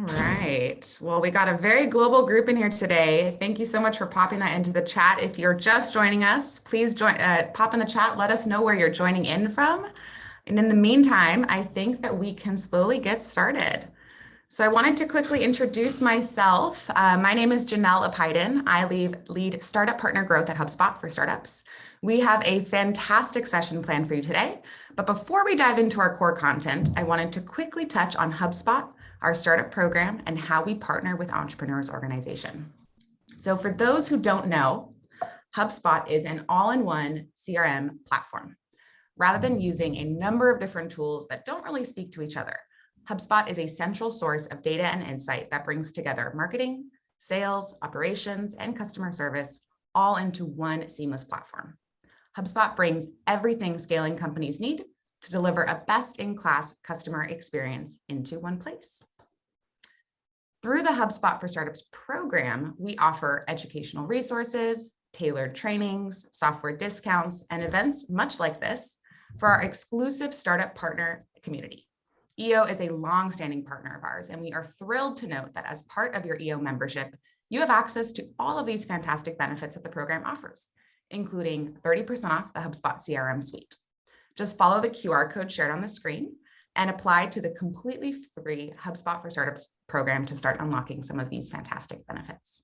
right. Well, we got a very global group in here today. Thank you so much for popping that into the chat. If you're just joining us, please pop in the chat. Let us know where you're joining in from. And in the meantime, I think that we can slowly get started. So I wanted to quickly introduce myself. My name is Janelle Apaydin. I lead startup partner growth at HubSpot for startups. We have a fantastic session planned for you today. But before we dive into our core content, I wanted to quickly touch on HubSpot, our startup program, and how we partner with Entrepreneurs Organization. So for those who don't know, HubSpot is an all-in-one CRM platform. Rather than using a number of different tools that don't really speak to each other, HubSpot is a central source of data and insight that brings together marketing, sales, operations, and customer service all into one seamless platform. HubSpot brings everything scaling companies need to deliver a best-in-class customer experience into one place. Through the HubSpot for Startups program, we offer educational resources, tailored trainings, software discounts, and events much like this for our exclusive startup partner community. EO is a long-standing partner of ours, and we are thrilled to note that as part of your EO membership, you have access to all of these fantastic benefits that the program offers, including 30% off the HubSpot CRM suite. Just follow the QR code shared on the screen and apply to the completely free HubSpot for Startups program to start unlocking some of these fantastic benefits.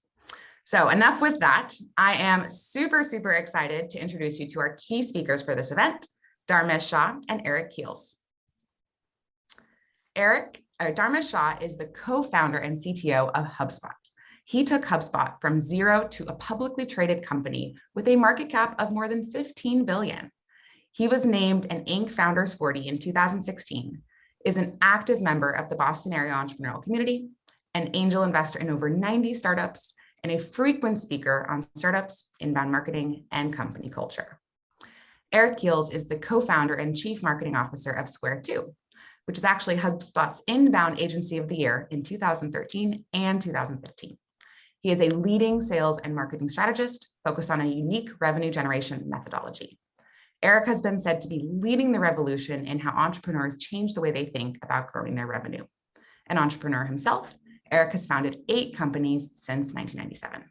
So enough with that. I am super excited to introduce you to our key speakers for this event, Darmesh Shah and Eric Kelis. Darmesh Shah is the co-founder and CTO of HubSpot. He took HubSpot from zero to a publicly traded company with a market cap of more than 15 billion. He was named an Inc. Founders 40 in 2016, is an active member of the Boston area entrepreneurial community, an angel investor in over 90 startups, and a frequent speaker on startups, inbound marketing, and company culture. Eric Kelis is the co-founder and chief marketing officer of Square 2, which is actually HubSpot's inbound agency of the year in 2013 and 2015. He is a leading sales and marketing strategist focused on a unique revenue generation methodology. Eric has been said to be leading the revolution in how entrepreneurs change the way they think about growing their revenue. An entrepreneur himself, Eric has founded 8 companies since 1997.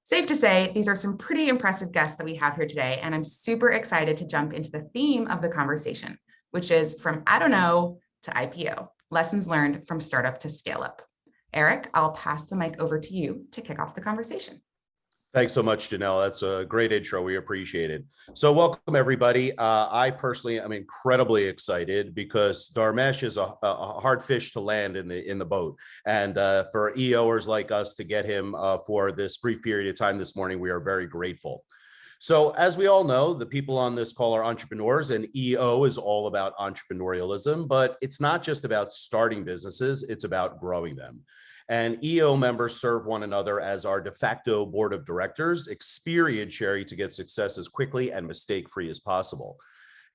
Safe to say, these are some pretty impressive guests that we have here today, and I'm super excited to jump into the theme of the conversation, which is from I don't know to IPO, lessons learned from startup to scale up. Eric, I'll pass the mic over to you to kick off the conversation. Thanks so much, Janelle. That's a great intro. We appreciate it. So welcome, everybody. I personally am incredibly excited because Darmesh is a hard fish to land in the boat. And for EOers like us to get him for this brief period of time this morning, we are very grateful. So as we all know, the people on this call are entrepreneurs, and EO is all about entrepreneurialism, but it's not just about starting businesses, it's about growing them. And EO members serve one another as our de facto board of directors, experience sharing to get success as quickly and mistake-free as possible.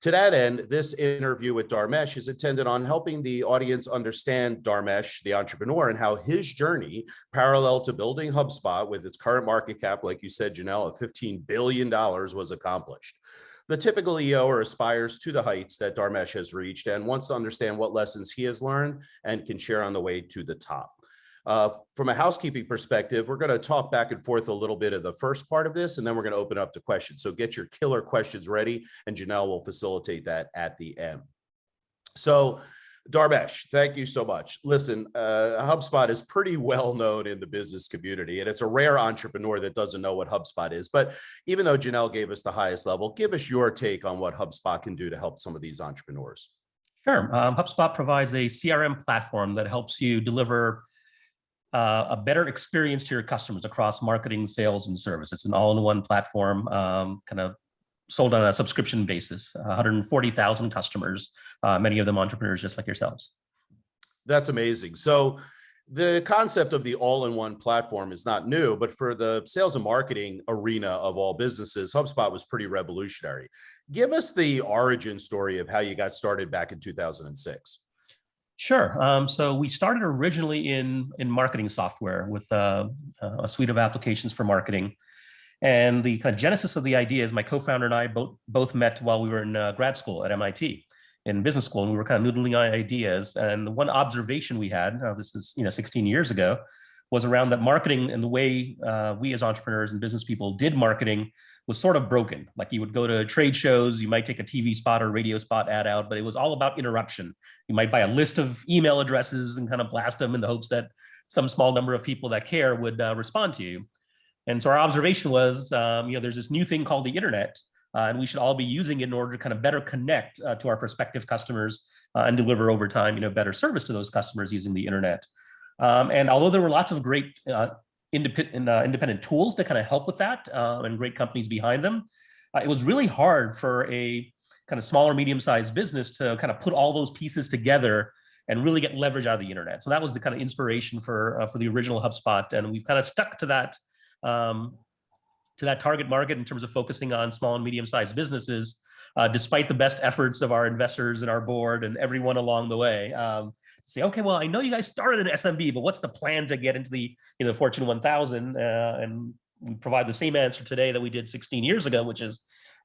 To that end, this interview with Darmesh is intended on helping the audience understand Darmesh, the entrepreneur, and how his journey, parallel to building HubSpot with its current market cap, like you said, Janelle, of $15 billion was accomplished. The typical EOer aspires to the heights that Darmesh has reached and wants to understand what lessons he has learned and can share on the way to the top. From a housekeeping perspective, we're going to talk back and forth a little bit of the first part of this, and then we're going to open up to questions. So get your killer questions ready, and Janelle will facilitate that at the end. So Darmesh, thank you so much. Listen, HubSpot is pretty well known in the business community, and it's a rare entrepreneur that doesn't know what HubSpot is. But even though Janelle gave us the highest level, give us your take on what HubSpot can do to help some of these entrepreneurs. Sure. HubSpot provides a CRM platform that helps you deliver a better experience to your customers across marketing, sales, and service. It's an all-in-one platform, kind of sold on a subscription basis. 140,000 customers, many of them entrepreneurs just like yourselves. That's amazing. So the concept of the all-in-one platform is not new, but for the sales and marketing arena of all businesses, HubSpot was pretty revolutionary. Give us the origin story of how you got started back in 2006. Sure. So we started originally in marketing software with a suite of applications for marketing. And the kind of genesis of the idea is my co-founder and I both met while we were in grad school at MIT. in business school, and we were kind of noodling on ideas. And the one observation we had, this is 16 years ago, was around that marketing and the way we as entrepreneurs and business people did marketing was sort of broken. Like you would go to trade shows, you might take a TV spot or radio spot ad out, but it was all about interruption. You might buy a list of email addresses and kind of blast them in the hopes that some small number of people that care would respond to you. And so our observation was, there's this new thing called the internet, and we should all be using it in order to kind of better connect to our prospective customers and deliver over time, better service to those customers using the internet. And although there were lots of great independent tools to kind of help with that and great companies behind them, it was really hard for a kind of smaller, medium-sized business to kind of put all those pieces together and really get leverage out of the internet. So that was the kind of inspiration for the original HubSpot, and we've kind of stuck to that target market in terms of focusing on small and medium-sized businesses, despite the best efforts of our investors and our board and everyone along the way. Say, okay, well, I know you guys started an SMB, but what's the plan to get into the Fortune 1000? And we provide the same answer today that we did 16 years ago, which is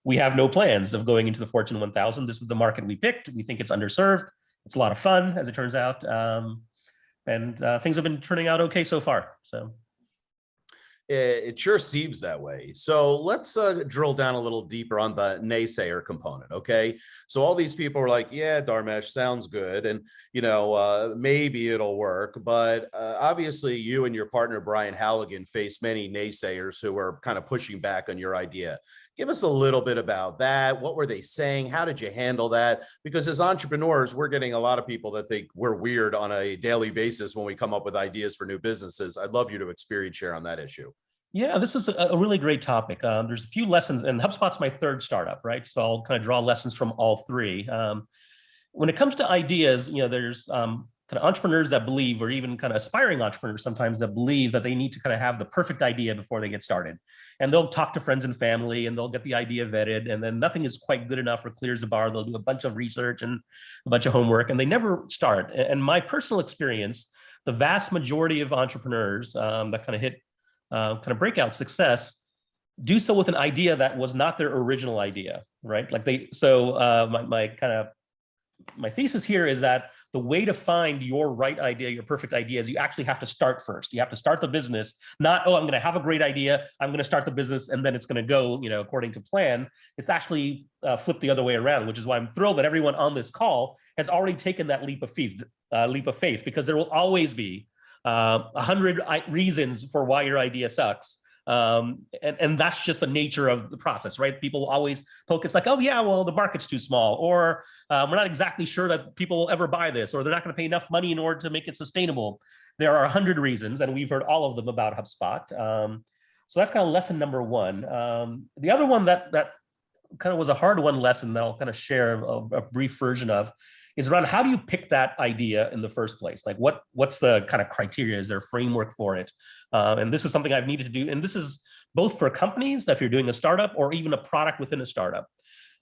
we have no plans of going into the Fortune 1000. This is the market we picked. We think it's underserved. It's a lot of fun, as it turns out. And things have been turning out okay so far. So. It sure seems that way. So let's drill down a little deeper on the naysayer component. Okay. So all these people are like, yeah, Darmesh sounds good. And, maybe it'll work. But obviously you and your partner, Brian Halligan, face many naysayers who are kind of pushing back on your idea. Give us a little bit about that. What were they saying? How did you handle that? Because as entrepreneurs, we're getting a lot of people that think we're weird on a daily basis when we come up with ideas for new businesses. I'd love you to experience share on that issue. Yeah, this is a really great topic. There's a few lessons, and HubSpot's my third startup, right? So I'll kind of draw lessons from all three. When it comes to ideas, there's kind of entrepreneurs that believe, or even kind of aspiring entrepreneurs sometimes that believe that they need to kind of have the perfect idea before they get started. And they'll talk to friends and family and they'll get the idea vetted, and then nothing is quite good enough or clears the bar. They'll do a bunch of research and a bunch of homework, and they never start. And my personal experience, the vast majority of entrepreneurs that kind of hit kind of breakout success do so with an idea that was not their original idea, right? Like my thesis here is that the way to find your right idea, your perfect idea, is you actually have to start first. You have to start the business, not, oh, I'm going to have a great idea, I'm going to start the business, and then it's going to go, according to plan. It's actually flipped the other way around, which is why I'm thrilled that everyone on this call has already taken that leap of faith, because there will always be 100 reasons for why your idea sucks. And that's just the nature of the process, right? People always focus like, oh yeah, well, the market's too small, or we're not exactly sure that people will ever buy this, or they're not going to pay enough money in order to make it sustainable. There are 100 reasons, and we've heard all of them about HubSpot. So that's kind of lesson number one. The other one that kind of was a hard one lesson that I'll kind of share a brief version of is around how do you pick that idea in the first place? Like what's the kind of criteria? Is there a framework for it? And this is something I've needed to do. And this is both for companies, if you're doing a startup, or even a product within a startup.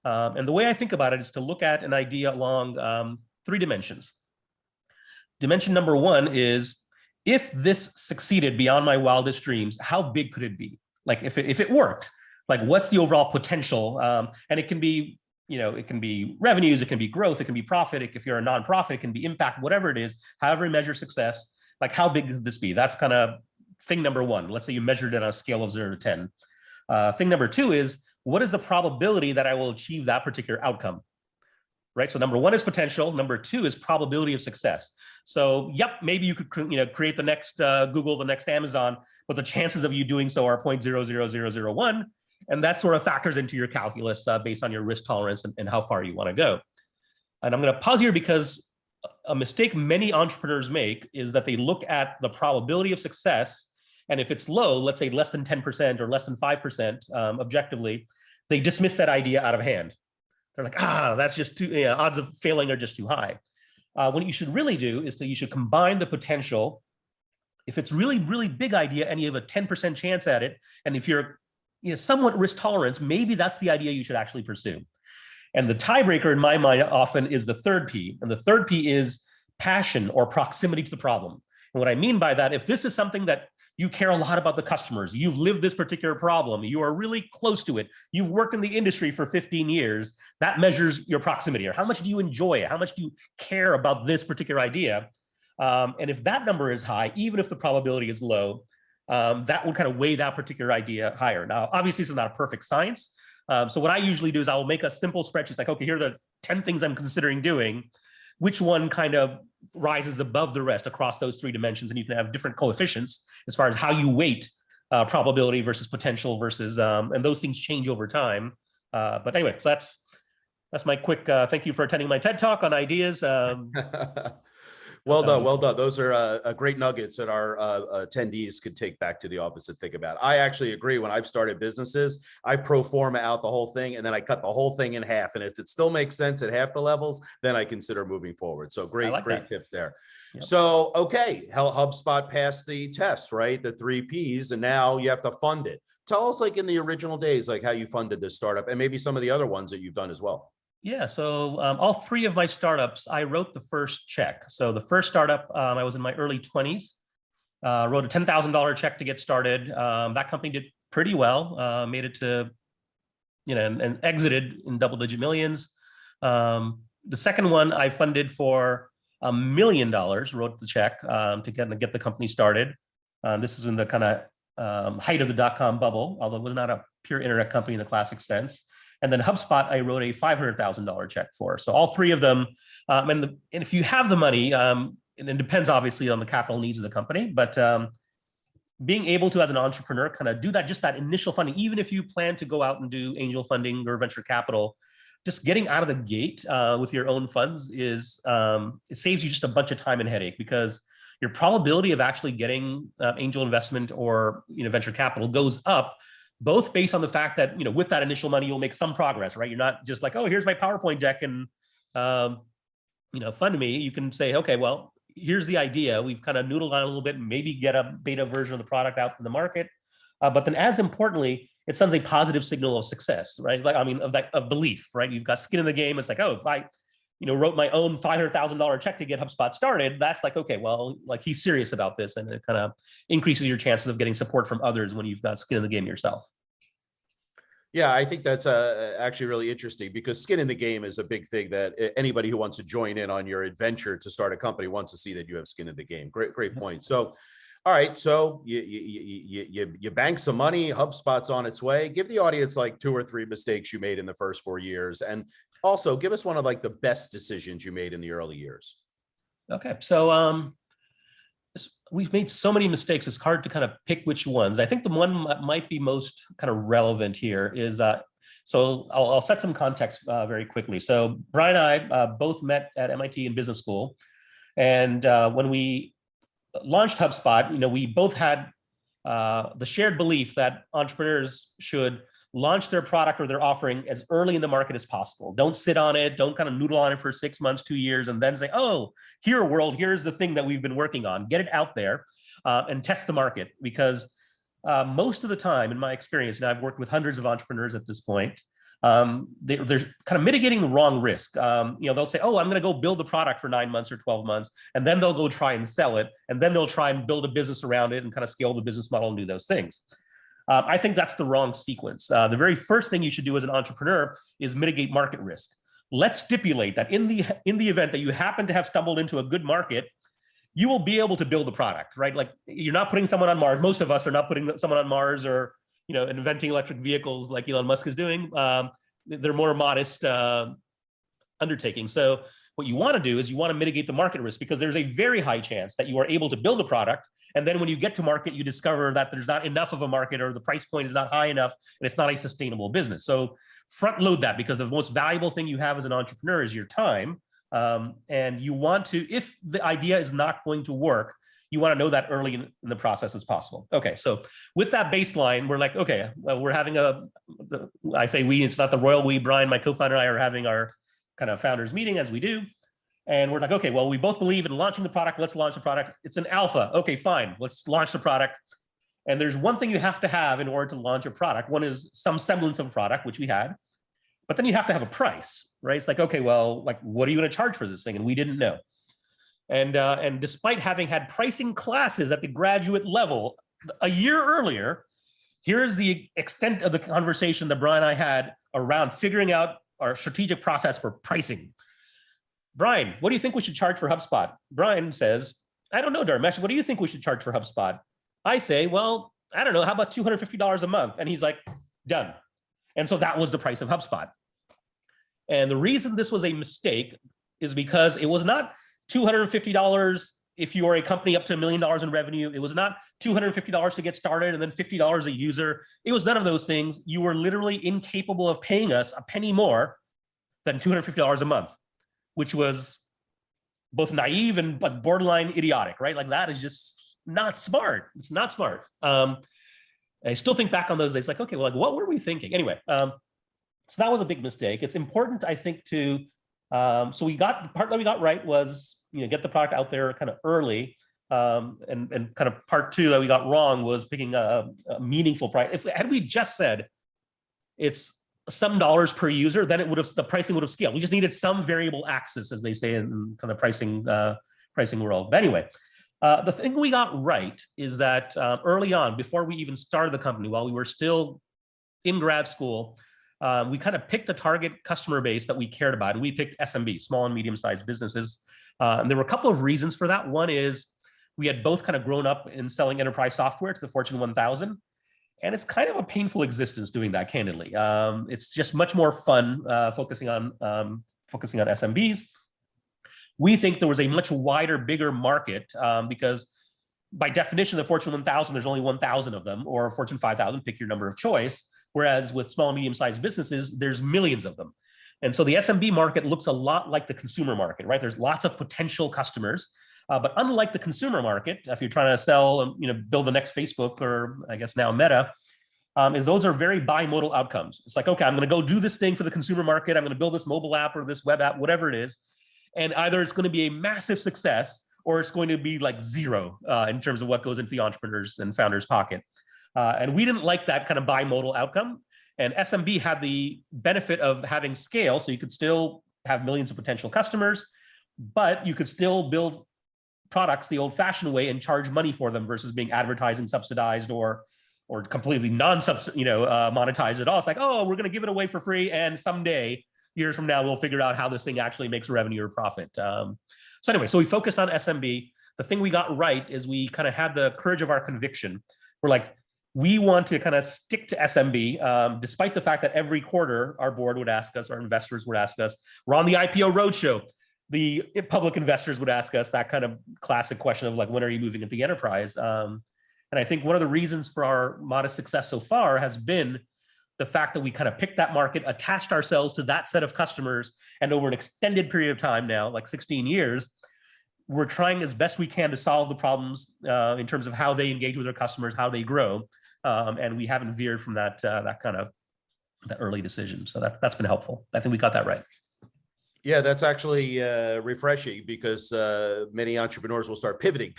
And the way I think about it is to look at an idea along 3 dimensions. Dimension number 1 is, if this succeeded beyond my wildest dreams, how big could it be? Like if it worked, like what's the overall potential? And it can be, it can be revenues, it can be growth, it can be profit. If you're a nonprofit, it can be impact, whatever it is, however you measure success, like how big could this be? That's kind of thing number 1. Let's say you measured it on a scale of 0 to 10. Thing number 2 is, what is the probability that I will achieve that particular outcome? Right. So number 1 is potential. Number 2 is probability of success. So, yep, maybe you could, create the next Google, the next Amazon, but the chances of you doing so are 0.00001. And that sort of factors into your calculus based on your risk tolerance and how far you want to go. And I'm going to pause here because a mistake many entrepreneurs make is that they look at the probability of success, and if it's low, let's say less than 10% or less than 5% objectively, they dismiss that idea out of hand. They're like, that's just too, odds of failing are just too high. What you should really do is you should combine the potential. If it's really, really big idea and you have a 10% chance at it, and if you're somewhat risk tolerance, maybe that's the idea you should actually pursue. And the tiebreaker in my mind often is the third P. And the third P is passion or proximity to the problem. And what I mean by that, if this is something that you care a lot about the customers. You've lived this particular problem. You are really close to it. You've worked in the industry for 15 years. That measures your proximity, or how much do you enjoy it? How much do you care about this particular idea? And if that number is high, even if the probability is low, that would kind of weigh that particular idea higher. Now, obviously, this is not a perfect science. So what I usually do is I will make a simple spreadsheet, like, okay, here are the 10 things I'm considering doing. Which one kind of rises above the rest across those 3 dimensions? And you can have different coefficients as far as how you weight probability versus potential versus, and those things change over time. But anyway, so that's my quick thank you for attending my TED Talk on ideas. Well done. Well done. Those are great nuggets that our attendees could take back to the office and think about. I actually agree. When I've started businesses, I pro forma out the whole thing, and then I cut the whole thing in half. And if it still makes sense at half the levels, then I consider moving forward. So great tip there. Yep. So, okay, HubSpot passed the test, right? The 3 Ps, and now you have to fund it. Tell us, like in the original days, like how you funded this startup, and maybe some of the other ones that you've done as well. Yeah, so all 3 of my startups, I wrote the first check. So the first startup, I was in my early 20s, wrote a $10,000 check to get started. That company did pretty well, made it to, and exited in double-digit millions. The second one I funded for $1 million, wrote the check to get the company started. This is in the kind of height of the dot-com bubble, although it was not a pure internet company in the classic sense. And then HubSpot, I wrote a $500,000 check for. So all 3 of them, and if you have the money, and it depends obviously on the capital needs of the company, but being able to, as an entrepreneur, kind of do just that initial funding, even if you plan to go out and do angel funding or venture capital, just getting out of the gate with your own funds is, it saves you just a bunch of time and headache, because your probability of actually getting angel investment or venture capital goes up, both based on the fact that, with that initial money, you'll make some progress, right? You're not just like, oh, here's my PowerPoint deck and, fund me. You can say, okay, well, here's the idea. We've kind of noodled on a little bit and maybe get a beta version of the product out in the market. But then as importantly, it sends a positive signal of success, right? Like, of belief, right? You've got skin in the game. It's like, oh, if I, wrote my own $500,000 check to get HubSpot started, that's like, okay, well, like he's serious about this, and it kind of increases your chances of getting support from others when you've got skin in the game yourself. Yeah, I think that's actually really interesting, because skin in the game is a big thing that anybody who wants to join in on your adventure to start a company wants to see that you have skin in the game. Great point. So, all right, so you bank some money, HubSpot's on its way. Give the audience like 2 or 3 mistakes you made in the first 4 years, and also give us one of like the best decisions you made in the early years. Okay, so we've made so many mistakes, it's hard to kind of pick which ones. I think the one that might be most kind of relevant here is, so I'll set some context very quickly. So Brian and I both met at MIT in business school. And when we launched HubSpot, we both had the shared belief that entrepreneurs should launch their product or their offering as early in the market as possible. Don't sit on it. Don't kind of noodle on it for 6 months, 2 years, and then say, oh, here, world, here's the thing that we've been working on. Get it out there and test the market. Because most of the time, in my experience, and I've worked with hundreds of entrepreneurs at this point, they're kind of mitigating the wrong risk. They'll say, oh, I'm going to go build the product for 9 months or 12 months, and then they'll go try and sell it, and then they'll try and build a business around it and kind of scale the business model and do those things. I think that's the wrong sequence. The very first thing you should do as an entrepreneur is mitigate market risk. Let's stipulate that in the event that you happen to have stumbled into a good market, you will be able to build the product, right? Like, you're not putting someone on Mars. Most of us are not putting someone on Mars or inventing electric vehicles like Elon Musk is doing. They're more modest undertakings. So what you want to do is you want to mitigate the market risk, because there's a very high chance that you are able to build a product, and then when you get to market, you discover that there's not enough of a market, or the price point is not high enough, and it's not a sustainable business. So front load that, because the most valuable thing you have as an entrepreneur is your time. And you want to, if the idea is not going to work, you want to know that early in the process as possible. Okay, so with that baseline, we're like, okay, well, we're having I say we, it's not the royal we, Brian, my co-founder and I are having our kind of founders meeting, as we do. And we're like, okay, well, we both believe in launching the product. Let's launch the product. It's an alpha. Okay, fine. Let's launch the product. And there's one thing you have to have in order to launch a product. One is some semblance of a product, which we had. But then you have to have a price, right? It's like, okay, well, like, what are you going to charge for this thing? And we didn't know. And despite having had pricing classes at the graduate level, a year earlier, here's the extent of the conversation that Brian and I had around figuring out our strategic process for pricing. Brian, what do you think we should charge for HubSpot? Brian says, I don't know, Darmesh, what do you think we should charge for HubSpot? I say, well, I don't know, how about $250 a month? And he's like, done. And so that was the price of HubSpot. And the reason this was a mistake is because it was not $250 if you are a company up to $1 million in revenue. It was not $250 to get started and then $50 a user. It was none of those things. You were literally incapable of paying us a penny more than $250 a month, which was both naive and like borderline idiotic, right? Like that is just not smart. It's not smart. I still think back on those days, like, okay, well, like, what were we thinking? Anyway, so that was a big mistake. It's important, I think, to, so we got, the part that we got right was, get the product out there kind of early. And kind of part two that we got wrong was picking a meaningful price. Had we just said it's some dollars per user, then it would have, the pricing would have scaled. We just needed some variable axis, as they say in kind of pricing world. But anyway, the thing we got right is that early on, before we even started the company, while we were still in grad school, we kind of picked a target customer base that we cared about, and we picked SMB, small and medium-sized businesses. And there were a couple of reasons for that. One is we had both kind of grown up in selling enterprise software to the Fortune 1000, and it's kind of a painful existence doing that, candidly. It's just much more fun focusing on SMBs. We think there was a much wider, bigger market because by definition, the Fortune 1000, there's only 1,000 of them, or Fortune 5,000, pick your number of choice. Whereas with small and medium-sized businesses, there's millions of them. And so the SMB market looks a lot like the consumer market, right? There's lots of potential customers, but unlike the consumer market, if you're trying to sell, build the next Facebook, or I guess now Meta, is those are very bimodal outcomes. It's like, okay, I'm going to go do this thing for the consumer market. I'm going to build this mobile app or this web app, whatever it is. And either it's going to be a massive success or it's going to be like zero in terms of what goes into the entrepreneurs and founders' pocket. And we didn't like that kind of bimodal outcome. And SMB had the benefit of having scale, so you could still have millions of potential customers, but you could still build products the old-fashioned way and charge money for them versus being advertising subsidized or completely monetized at all. It's like, oh, we're going to give it away for free, and someday, years from now, we'll figure out how this thing actually makes revenue or profit. So anyway, so we focused on SMB. The thing we got right is we kind of had the courage of our conviction. We're like, we want to kind of stick to SMB, despite the fact that every quarter our board would ask us, our investors would ask us, we're on the IPO roadshow. The public investors would ask us that kind of classic question of like, when are you moving into the enterprise? And I think one of the reasons for our modest success so far has been the fact that we kind of picked that market, attached ourselves to that set of customers, and over an extended period of time now, like 16 years, we're trying as best we can to solve the problems in terms of how they engage with their customers, how they grow. And we haven't veered from that early decision. So that's been helpful. I think we got that right. Yeah, that's actually refreshing because many entrepreneurs will start pivoting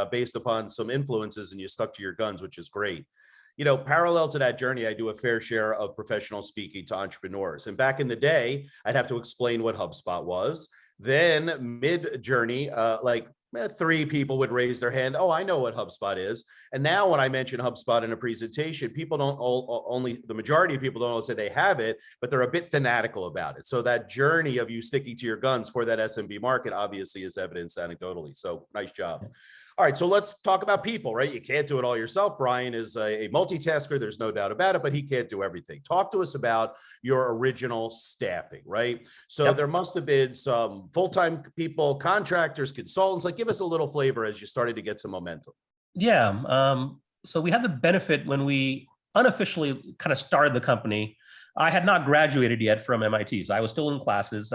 based upon some influences, and you stuck to your guns, which is great. Parallel to that journey, I do a fair share of professional speaking to entrepreneurs. And back in the day, I'd have to explain what HubSpot was. Then mid-journey, 3 people would raise their hand. Oh, I know what HubSpot is. And now when I mention HubSpot in a presentation, people don't only, the majority of people don't only say they have it, but they're a bit fanatical about it. So that journey of you sticking to your guns for that SMB market obviously is evidenced anecdotally. So nice job. All right, so let's talk about people, right? You can't do it all yourself. Brian is a multitasker, there's no doubt about it, but he can't do everything. Talk to us about your original staffing, right? So There must have been some full-time people, contractors, consultants. Like, give us a little flavor as you started to get some momentum. Yeah, so we had the benefit when we unofficially kind of started the company. I had not graduated yet from MIT, so I was still in classes,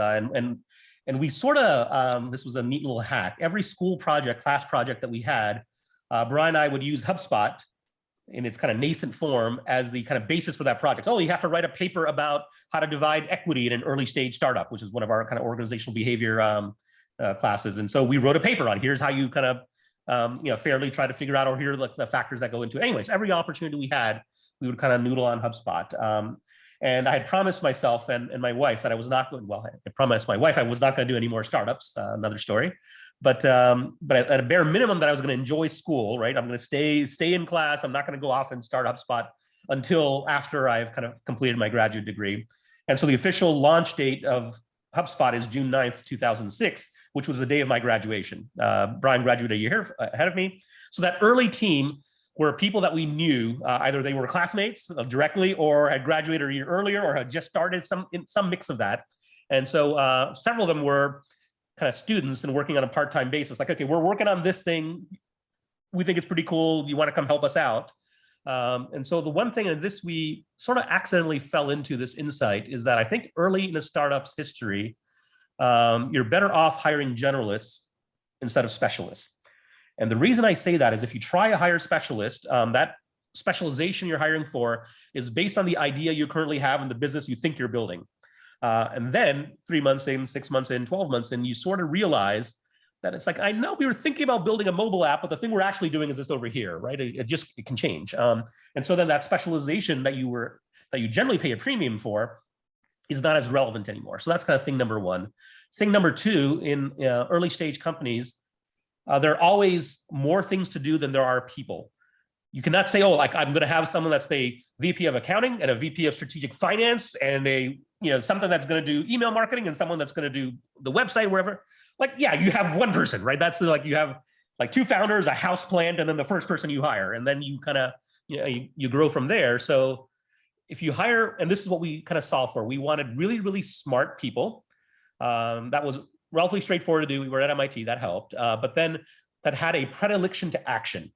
and we sort of, this was a neat little hack. Every school project, class project that we had, Brian and I would use HubSpot in its kind of nascent form as the kind of basis for that project. Oh, you have to write a paper about how to divide equity in an early stage startup, which is one of our kind of organizational behavior classes. And so we wrote a paper on, here's how you kind of, fairly try to figure out, or here are the factors that go into it. Anyways, every opportunity we had, we would kind of noodle on HubSpot. And I had promised myself and my wife that I was not going, well, I promised my wife I was not going to do any more startups, another story. But at a bare minimum, that I was going to enjoy school, right? I'm going to stay in class. I'm not going to go off and start HubSpot until after I've kind of completed my graduate degree. And so the official launch date of HubSpot is June 9th, 2006, which was the day of my graduation. Brian graduated a year ahead of me. So that early team were people that we knew, either they were classmates directly or had graduated a year earlier or had just started some mix of that. And so several of them were kind of students and working on a part-time basis. Like, okay, we're working on this thing. We think it's pretty cool. You want to come help us out? And so the one thing, and this we sort of accidentally fell into this insight, is that I think early in a startup's history, you're better off hiring generalists instead of specialists. And the reason I say that is if you try to hire a specialist, that specialization you're hiring for is based on the idea you currently have in the business you think you're building. And then 3 months in, 6 months in, 12 months in, you sort of realize that it's like, I know we were thinking about building a mobile app, but the thing we're actually doing is this over here, right? It can change. And so then that specialization that you generally pay a premium for is not as relevant anymore. So that's kind of thing number one. Thing number two, in early stage companies, there are always more things to do than there are people. You cannot say, oh, like I'm going to have someone that's the VP of accounting and a VP of strategic finance and something that's going to do email marketing and someone that's going to do the website, wherever. Like, yeah, you have one person, right? That's like you have like two founders, a house plant, and then the first person you hire, and then you kind of you grow from there. So if you hire, and this is what we kind of solved for, we wanted really, really smart people. That was relatively straightforward to do. We were at MIT, that helped, but then that had a predilection to action.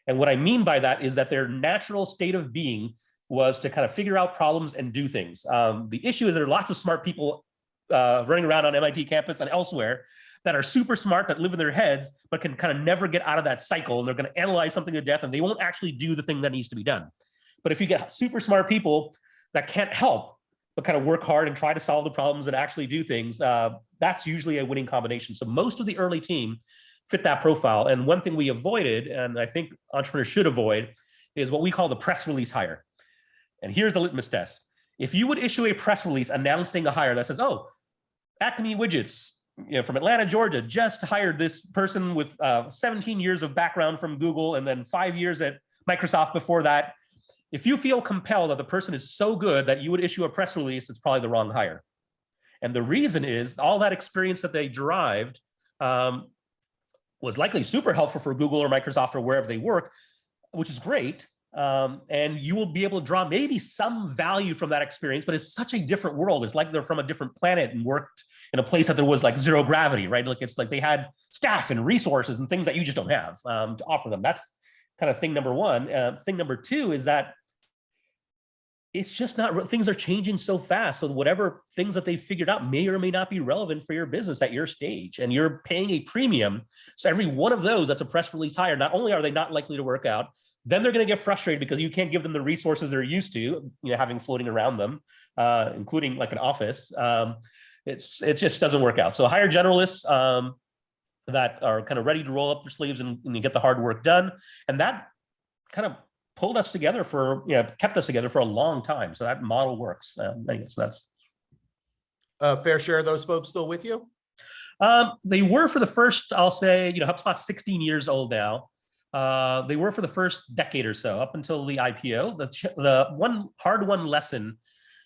And what I mean by that is that their natural state of being was to kind of figure out problems and do things. The issue is there are lots of smart people running around on MIT campus and elsewhere that are super smart, that live in their heads, but can kind of never get out of that cycle. And they're going to analyze something to death and they won't actually do the thing that needs to be done. But if you get super smart people that can't help, but kind of work hard and try to solve the problems and actually do things, that's usually a winning combination. So most of the early team fit that profile. And one thing we avoided, and I think entrepreneurs should avoid, is what we call the press release hire. And here's the litmus test. If you would issue a press release announcing a hire that says, oh, Acme Widgets, from Atlanta, Georgia, just hired this person with 17 years of background from Google and then 5 years at Microsoft before that. If you feel compelled that the person is so good that you would issue a press release, it's probably the wrong hire. And the reason is all that experience that they derived was likely super helpful for Google or Microsoft or wherever they work, which is great. And you will be able to draw maybe some value from that experience, but it's such a different world. It's like they're from a different planet and worked in a place that there was like zero gravity, right? Like it's like they had staff and resources and things that you just don't have to offer them. That's kind of thing number one. Thing number two is that it's just not, things are changing so fast. So whatever things that they figured out may or may not be relevant for your business at your stage, and you're paying a premium. So every one of those that's a press release hire, not only are they not likely to work out, then they're going to get frustrated because you can't give them the resources they're used to, having floating around them, including like an office. It just doesn't work out. So hire generalists that are kind of ready to roll up their sleeves and get the hard work done. And that kind of pulled us together kept us together for a long time. So that model works. I guess that's fair share of those folks still with you? They were for the first, I'll say, HubSpot's 16 years old now. They were for the first decade or so, up until the IPO. The one hard-won lesson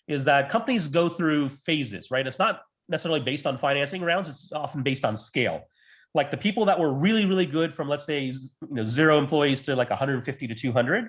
is that companies go through phases, right? It's not necessarily based on financing rounds. It's often based on scale. Like the people that were really, really good from, let's say, 0 employees to like 150 to 200,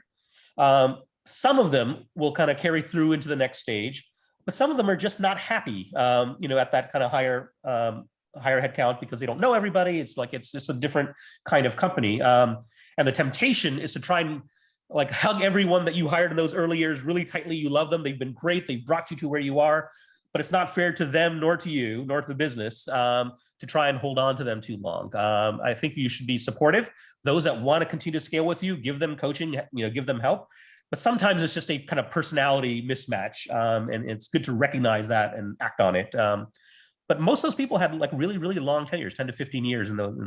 some of them will kind of carry through into the next stage, but some of them are just not happy, at that kind of higher headcount because they don't know everybody. It's like, it's just a different kind of company. And the temptation is to try and like hug everyone that you hired in those early years really tightly. You love them. They've been great. They've brought you to where you are, but it's not fair to them, nor to you, nor to the business to try and hold on to them too long. I think you should be supportive. Those that want to continue to scale with you, give them coaching, give them help. But sometimes it's just a kind of personality mismatch. And it's good to recognize that and act on it. But most of those people had like really, really long tenures, 10 to 15 years in those.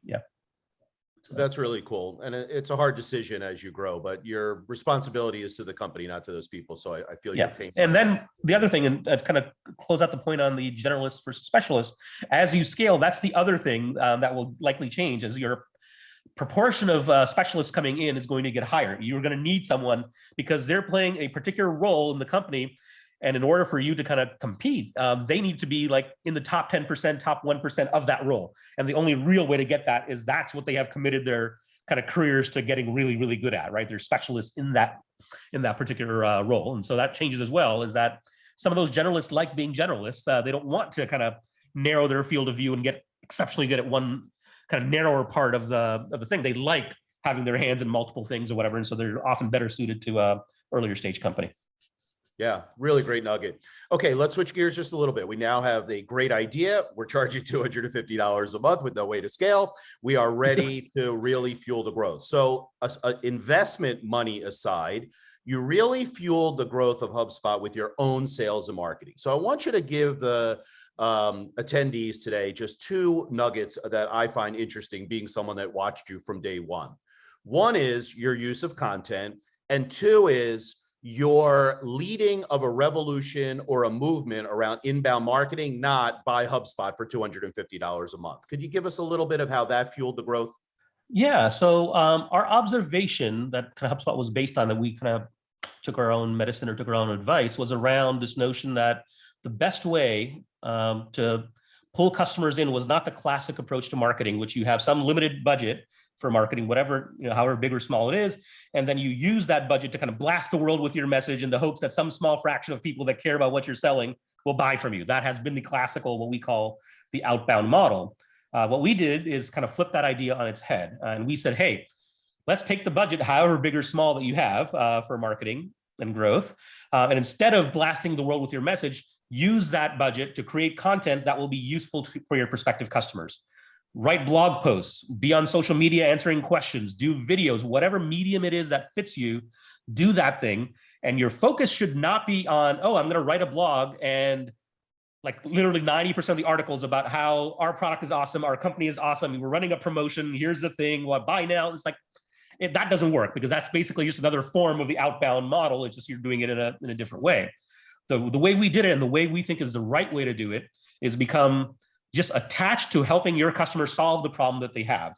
Yeah. That's really cool. And it's a hard decision as you grow, but your responsibility is to the company, not to those people. So I feel your pain. And then the other thing, and to kind of close out the point on the generalist versus specialist, as you scale, that's the other thing that will likely change, as your proportion of specialists coming in is going to get higher. You're going to need someone because they're playing a particular role in the company. And in order for you to kind of compete, they need to be like in the top 10%, top 1% of that role. And the only real way to get that is that's what they have committed their kind of careers to getting really, really good at, right? They're specialists in that particular role. And so that changes as well, is that some of those generalists like being generalists. They don't want to kind of narrow their field of view and get exceptionally good at one kind of narrower part of the thing. They like having their hands in multiple things or whatever. And so they're often better suited to a earlier stage company. Yeah, really great nugget. Okay, let's switch gears just a little bit. We now have a great idea. We're charging $250 a month with no way to scale. We are ready to really fuel the growth. So investment money aside, you really fueled the growth of HubSpot with your own sales and marketing. So I want you to give the attendees today just two nuggets that I find interesting, being someone that watched you from day one. One is your use of content, and two is your leading of a revolution or a movement around inbound marketing, not buy HubSpot for $250 a month. Could you give us a little bit of how that fueled the growth? Yeah, so our observation that kind of HubSpot was based on, that we kind of took our own medicine or took our own advice, was around this notion that the best way to pull customers in was not the classic approach to marketing, which you have some limited budget for marketing, whatever, however big or small it is. And then you use that budget to kind of blast the world with your message in the hopes that some small fraction of people that care about what you're selling will buy from you. That has been the classical, what we call the outbound model. What we did is kind of flip that idea on its head. And we said, hey, let's take the budget, however big or small that you have for marketing and growth. And instead of blasting the world with your message, use that budget to create content that will be useful for your prospective customers. Write blog posts, be on social media answering questions, do videos, whatever medium it is that fits you, do that thing. And your focus should not be on, oh, I'm going to write a blog and like literally 90% of the articles about how our product is awesome, our company is awesome, we're running a promotion, here's the thing, well, buy now. It's like, that doesn't work, because that's basically just another form of the outbound model. It's just you're doing it in a different way. The way we did it, and the way we think is the right way to do it, is become just attached to helping your customers solve the problem that they have.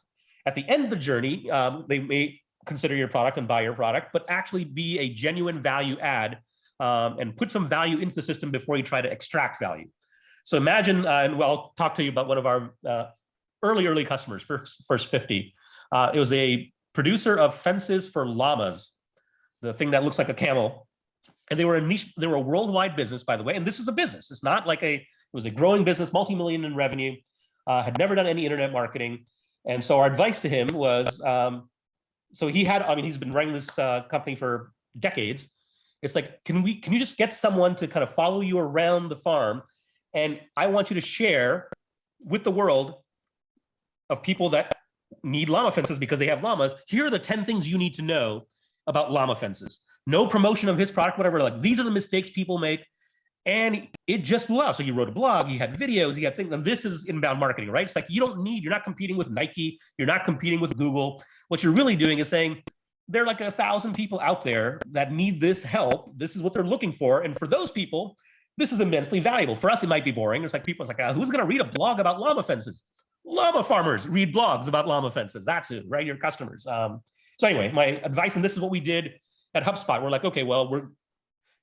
At the end of the journey, they may consider your product and buy your product, but actually be a genuine value add and put some value into the system before you try to extract value. So imagine, and I'll talk to you about one of our early customers, first 50. It was a producer of fences for llamas, the thing that looks like a camel. And they were a worldwide business, by the way. And this is a business. It's not like it was a growing business, multi-million in revenue, had never done any internet marketing. And so our advice to him was, so he's been running this company for decades. It's like, can you just get someone to kind of follow you around the farm? And I want you to share with the world of people that need llama fences because they have llamas. Here are the 10 things you need to know about llama fences. No promotion of his product, whatever. Like, these are the mistakes people make. And it just blew out. So you wrote a blog, you had videos, you had things, and this is inbound marketing, right? It's like, you're not competing with Nike, you're not competing with Google. What you're really doing is saying, there are like 1,000 people out there that need this help. This is what they're looking for. And for those people, this is immensely valuable. For us, it might be boring. It's like, who's going to read a blog about llama fences? Llama farmers read blogs about llama fences. That's it, right? Your customers. So anyway, my advice, and this is what we did at HubSpot. We're like, okay, well,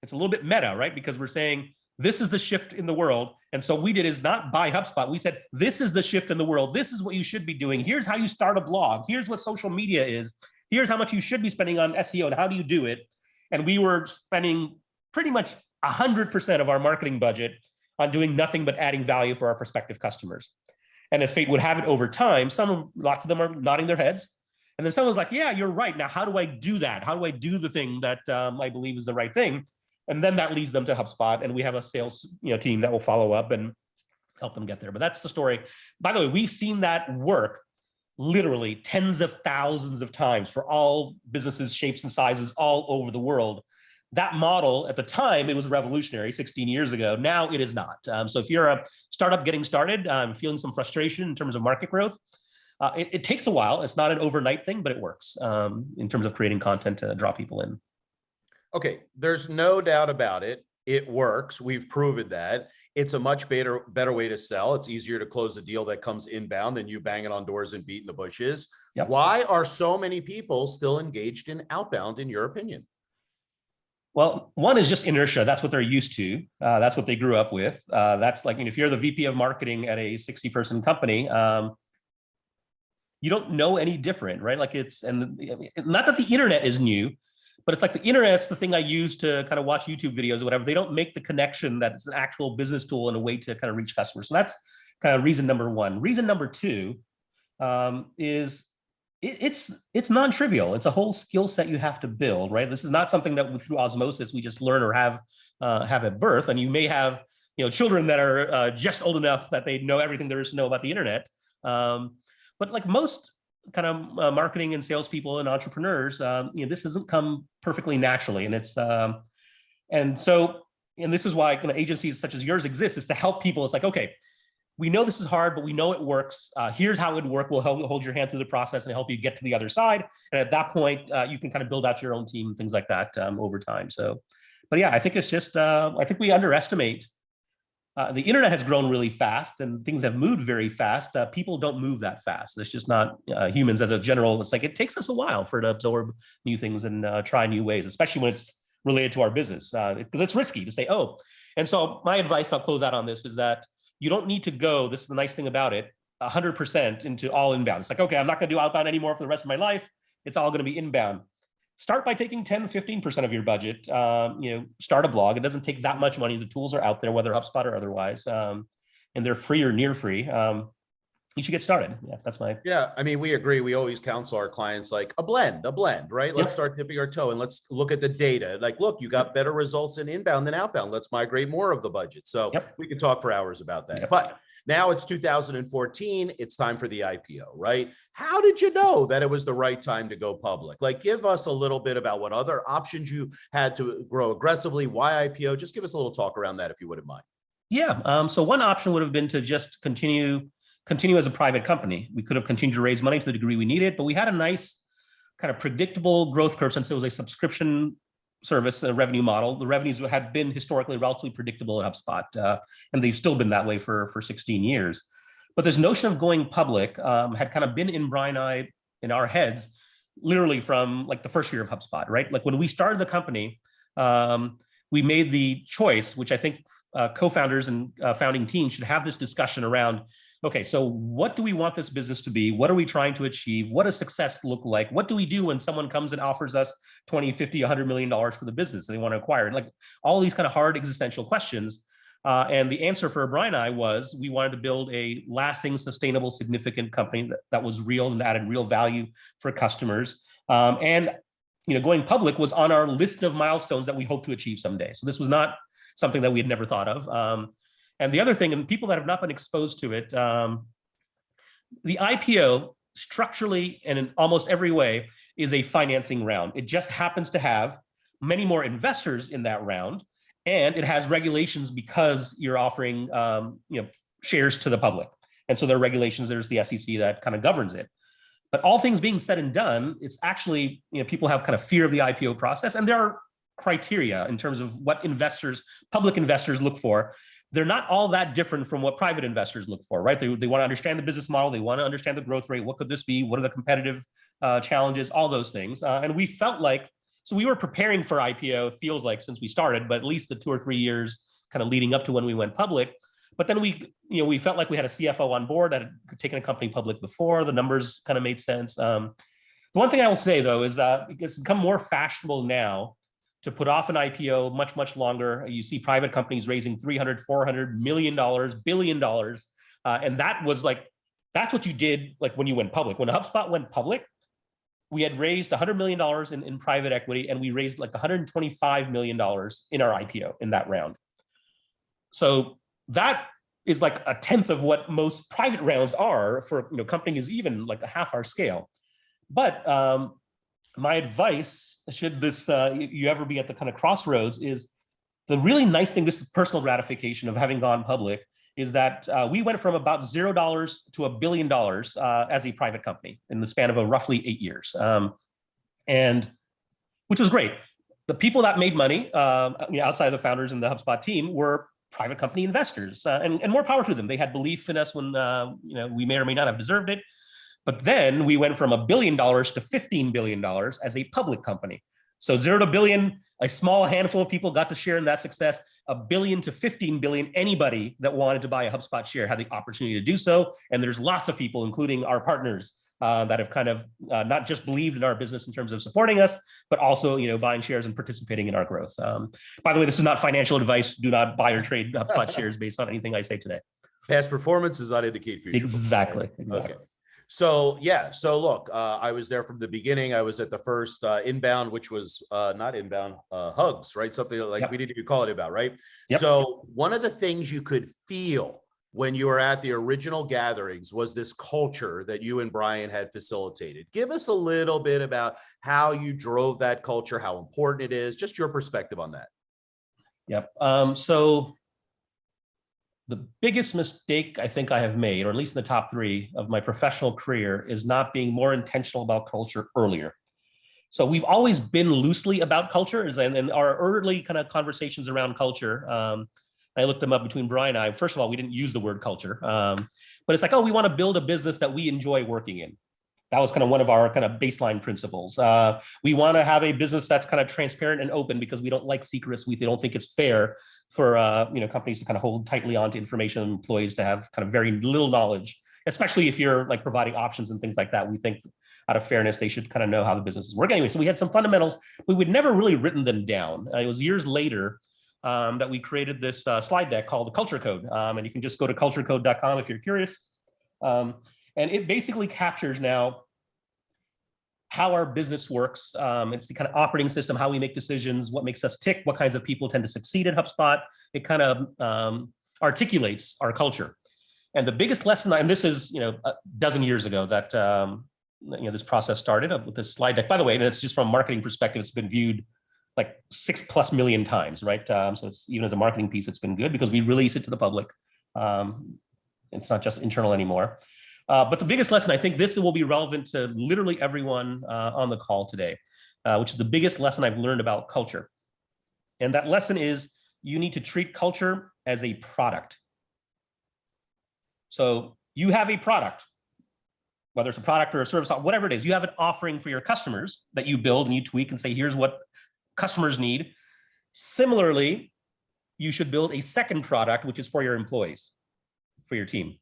it's a little bit meta, right? Because we're saying this is the shift in the world. And so we did is not buy HubSpot. We said, this is the shift in the world. This is what you should be doing. Here's how you start a blog. Here's what social media is. Here's how much you should be spending on SEO and how do you do it? And we were spending pretty much 100% of our marketing budget on doing nothing but adding value for our prospective customers. And as fate would have it, over time, lots of them are nodding their heads. And then someone's like, yeah, you're right. Now, how do I do that? How do I do the thing that I believe is the right thing? And then that leads them to HubSpot. And we have a sales team that will follow up and help them get there. But that's the story. By the way, we've seen that work literally tens of thousands of times for all businesses, shapes and sizes all over the world. That model, at the time, it was revolutionary 16 years ago. Now it is not. So if you're a startup getting started, feeling some frustration in terms of market growth, It takes a while. It's not an overnight thing, but it works in terms of creating content to draw people in. Okay, there's no doubt about it. It works. We've proven that. It's a much better way to sell. It's easier to close a deal that comes inbound than you banging on doors and beating the bushes. Yep. Why are so many people still engaged in outbound, in your opinion? Well, one is just inertia. That's what they're used to. That's what they grew up with. That's like, if you're the VP of marketing at a 60-person company, you don't know any different, right? Like not that the internet is new, but it's like the internet's the thing I use to kind of watch YouTube videos or whatever. They don't make the connection that it's an actual business tool and a way to kind of reach customers. So that's kind of reason number one. Reason number two is it's non-trivial. It's a whole skill set you have to build, right? This is not something that through osmosis we just learn or have at birth. And you may have children that are just old enough that they know everything there is to know about the internet. But like most kind of marketing and salespeople and entrepreneurs, this doesn't come perfectly naturally, and and this is why kind of agencies such as yours exist, is to help people. It's like, okay, we know this is hard, but we know it works. Here's how it would work. We'll hold your hand through the process and help you get to the other side. And at that point, you can kind of build out your own team, things like that over time. So, but yeah, I think it's just, I think we underestimate. The internet has grown really fast and things have moved very fast. People don't move that fast. It's just not humans as a general. It's like, it takes us a while to absorb new things and try new ways, especially when it's related to our business, because it's risky to say, oh. And so my advice, I'll close out on this, is that you don't need to go, this is the nice thing about it, 100% into all inbound. It's like, okay, I'm not going to do outbound anymore for the rest of my life. It's all going to be inbound. Start by taking 10, 15% of your budget, start a blog. It doesn't take that much money. The tools are out there, whether HubSpot or otherwise, and they're free or near free. You should get started. Yeah, that's my. Yeah, I mean, we agree. We always counsel our clients like a blend, right? Let's start dipping our toe and let's look at the data. Like, look, you got better results in inbound than outbound. Let's migrate more of the budget. So we could talk for hours about that. But now it's 2014. It's time for the IPO, right? How did you know that it was the right time to go public? Like, give us a little bit about what other options you had to grow aggressively. Why IPO? Just give us a little talk around that if you wouldn't mind. Yeah. So one option would have been to just continue as a private company. We could have continued to raise money to the degree we needed, but we had a nice kind of predictable growth curve since it was a subscription service, a revenue model. The revenues had been historically relatively predictable at HubSpot, and they've still been that way for 16 years. But this notion of going public had kind of been in Brian and I, in our heads, literally from like the first year of HubSpot, right? Like when we started the company, we made the choice, which I think co-founders and founding teams should have this discussion around, okay, so what do we want this business to be? What are we trying to achieve? What does success look like? What do we do when someone comes and offers us 20, 50, $100 million for the business they want to acquire? Like all these kind of hard existential questions. And the answer for Brian and I was, we wanted to build a lasting, sustainable, significant company that was real and added real value for customers. And going public was on our list of milestones that we hope to achieve someday. So this was not something that we had never thought of. And the other thing, and people that have not been exposed to it, the IPO structurally and in almost every way is a financing round. It just happens to have many more investors in that round, and it has regulations because you're offering shares to the public. And so there are regulations. There's the SEC that kind of governs it. But all things being said and done, it's actually, people have kind of fear of the IPO process, and there are criteria in terms of what public investors look for. They're not all that different from what private investors look for, right? They want to understand the business model. They want to understand the growth rate. What could this be? What are the competitive challenges? All those things. And we felt like, so we were preparing for IPO, it feels like, since we started, but at least the 2 or 3 years kind of leading up to when we went public. But then we felt like we had a CFO on board that had taken a company public before. The numbers kind of made sense. The one thing I will say, though, is that it's become more fashionable now to put off an IPO much, much longer. You see private companies raising $300, $400 million, $1 billion. And that's what you did like when you went public. When HubSpot went public, we had raised $100 million in private equity, and we raised like $125 million in our IPO in that round. So that is like a tenth of what most private rounds are for companies even like a half our scale. But my advice, should this you ever be at the kind of crossroads, is the really nice thing, this is personal gratification of having gone public, is that we went from about $0 to $1 billion as a private company in the span of roughly 8 years, and which was great. The people that made money outside of the founders and the HubSpot team were private company investors, and more power to them. They had belief in us when we may or may not have deserved it. But then we went from $1 billion to $15 billion as a public company. So 0 to billion, a small handful of people got to share in that success. $1 billion to $15 billion, anybody that wanted to buy a HubSpot share had the opportunity to do so. And there's lots of people, including our partners, that have kind of not just believed in our business in terms of supporting us, but also buying shares and participating in our growth. By the way, this is not financial advice. Do not buy or trade HubSpot shares based on anything I say today. Past performance does not indicate future. Exactly. Okay. So yeah, so look, I was there from the beginning. I was at the first inbound, which was not inbound, hugs, right? Something like Yep. we didn't even call it inbound, right? Yep. So one of the things you could feel when you were at the original gatherings was this culture that you and Brian had facilitated. Give us a little bit about how you drove that culture, how important it is, just your perspective on that. Yep. So the biggest mistake I think I have made, or at least in the top 3 of my professional career, is not being more intentional about culture earlier. So we've always been loosely about culture, and our early kind of conversations around culture, I looked them up between Brian and I. First of all, we didn't use the word culture, but it's like, oh, we want to build a business that we enjoy working in. That was kind of one of our kind of baseline principles. We want to have a business that's kind of transparent and open because we don't like secrets. We don't think it's fair for companies to kind of hold tightly onto information, and employees to have kind of very little knowledge, especially if you're like providing options and things like that. We think out of fairness, they should kind of know how the business is working. Anyway, so we had some fundamentals. We would never really written them down. It was years later that we created this slide deck called the Culture Code. And you can just go to culturecode.com if you're curious. And it basically captures now how our business works. It's the kind of operating system, how we make decisions, what makes us tick, what kinds of people tend to succeed at HubSpot. It kind of articulates our culture. And the biggest lesson, and this is a dozen years ago that this process started with this slide deck. By the way, and it's just from a marketing perspective, it's been viewed like 6+ million times, right? So it's, even as a marketing piece, it's been good because we release it to the public. It's not just internal anymore. But the biggest lesson, I think this will be relevant to literally everyone on the call today, which is the biggest lesson I've learned about culture. And that lesson is you need to treat culture as a product. So you have a product, whether it's a product or a service, whatever it is, you have an offering for your customers that you build and you tweak and say, here's what customers need. Similarly, you should build a second product, which is for your employees, for your team.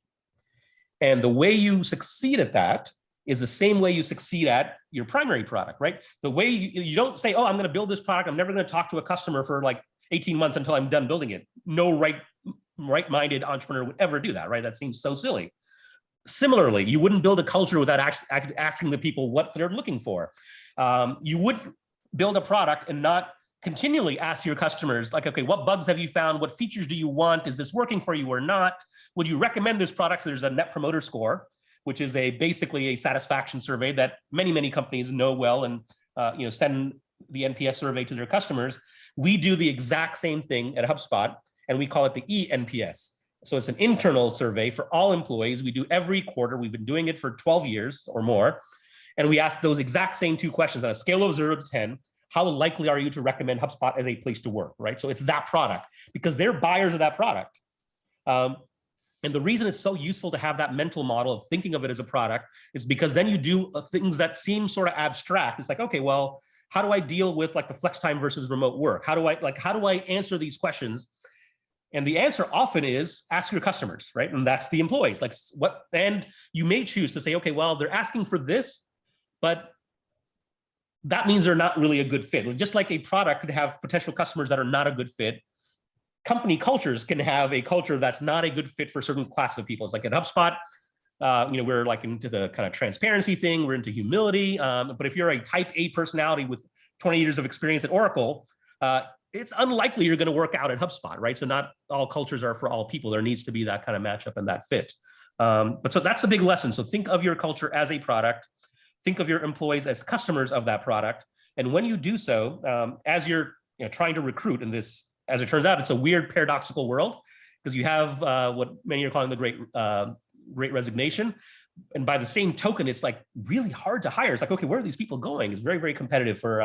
And the way you succeed at that is the same way you succeed at your primary product, right? The way you don't say, oh, I'm going to build this product. I'm never going to talk to a customer for like 18 months until I'm done building it. No right-minded entrepreneur would ever do that, right? That seems so silly. Similarly, you wouldn't build a culture without actually asking the people what they're looking for. You would build a product and not continually ask your customers, like, okay, what bugs have you found? What features do you want? Is this working for you or not? Would you recommend this product? So there's a Net Promoter Score, which is basically a satisfaction survey that many companies know well and send the NPS survey to their customers. We do the exact same thing at HubSpot, and we call it the eNPS. So it's an internal survey for all employees. We do every quarter. We've been doing it for 12 years or more. And we ask those exact same 2 questions on a scale of 0 to 10. How likely are you to recommend HubSpot as a place to work, right? So it's that product because they're buyers of that product. And the reason it's so useful to have that mental model of thinking of it as a product is because then you do things that seem sort of abstract. It's like, okay, well, how do I deal with like the flex time versus remote work? How do I answer these questions? And the answer often is ask your customers, right? And that's the employees. Like what? And you may choose to say, okay, well, they're asking for this, but that means they're not really a good fit. Just like a product could have potential customers that are not a good fit, company cultures can have a culture that's not a good fit for certain classes of people. It's like at HubSpot, we're like into the kind of transparency thing, we're into humility. But if you're a type A personality with 20 years of experience at Oracle, it's unlikely you're going to work out at HubSpot, right? So not all cultures are for all people. There needs to be that kind of matchup and that fit. But so that's the big lesson. So think of your culture as a product. Think of your employees as customers of that product. And when you do so, as you're trying to recruit in this, as it turns out, it's a weird paradoxical world. because you have what many are calling the great resignation. And by the same token, it's like really hard to hire. It's like, okay, where are these people going? It's very, very competitive for,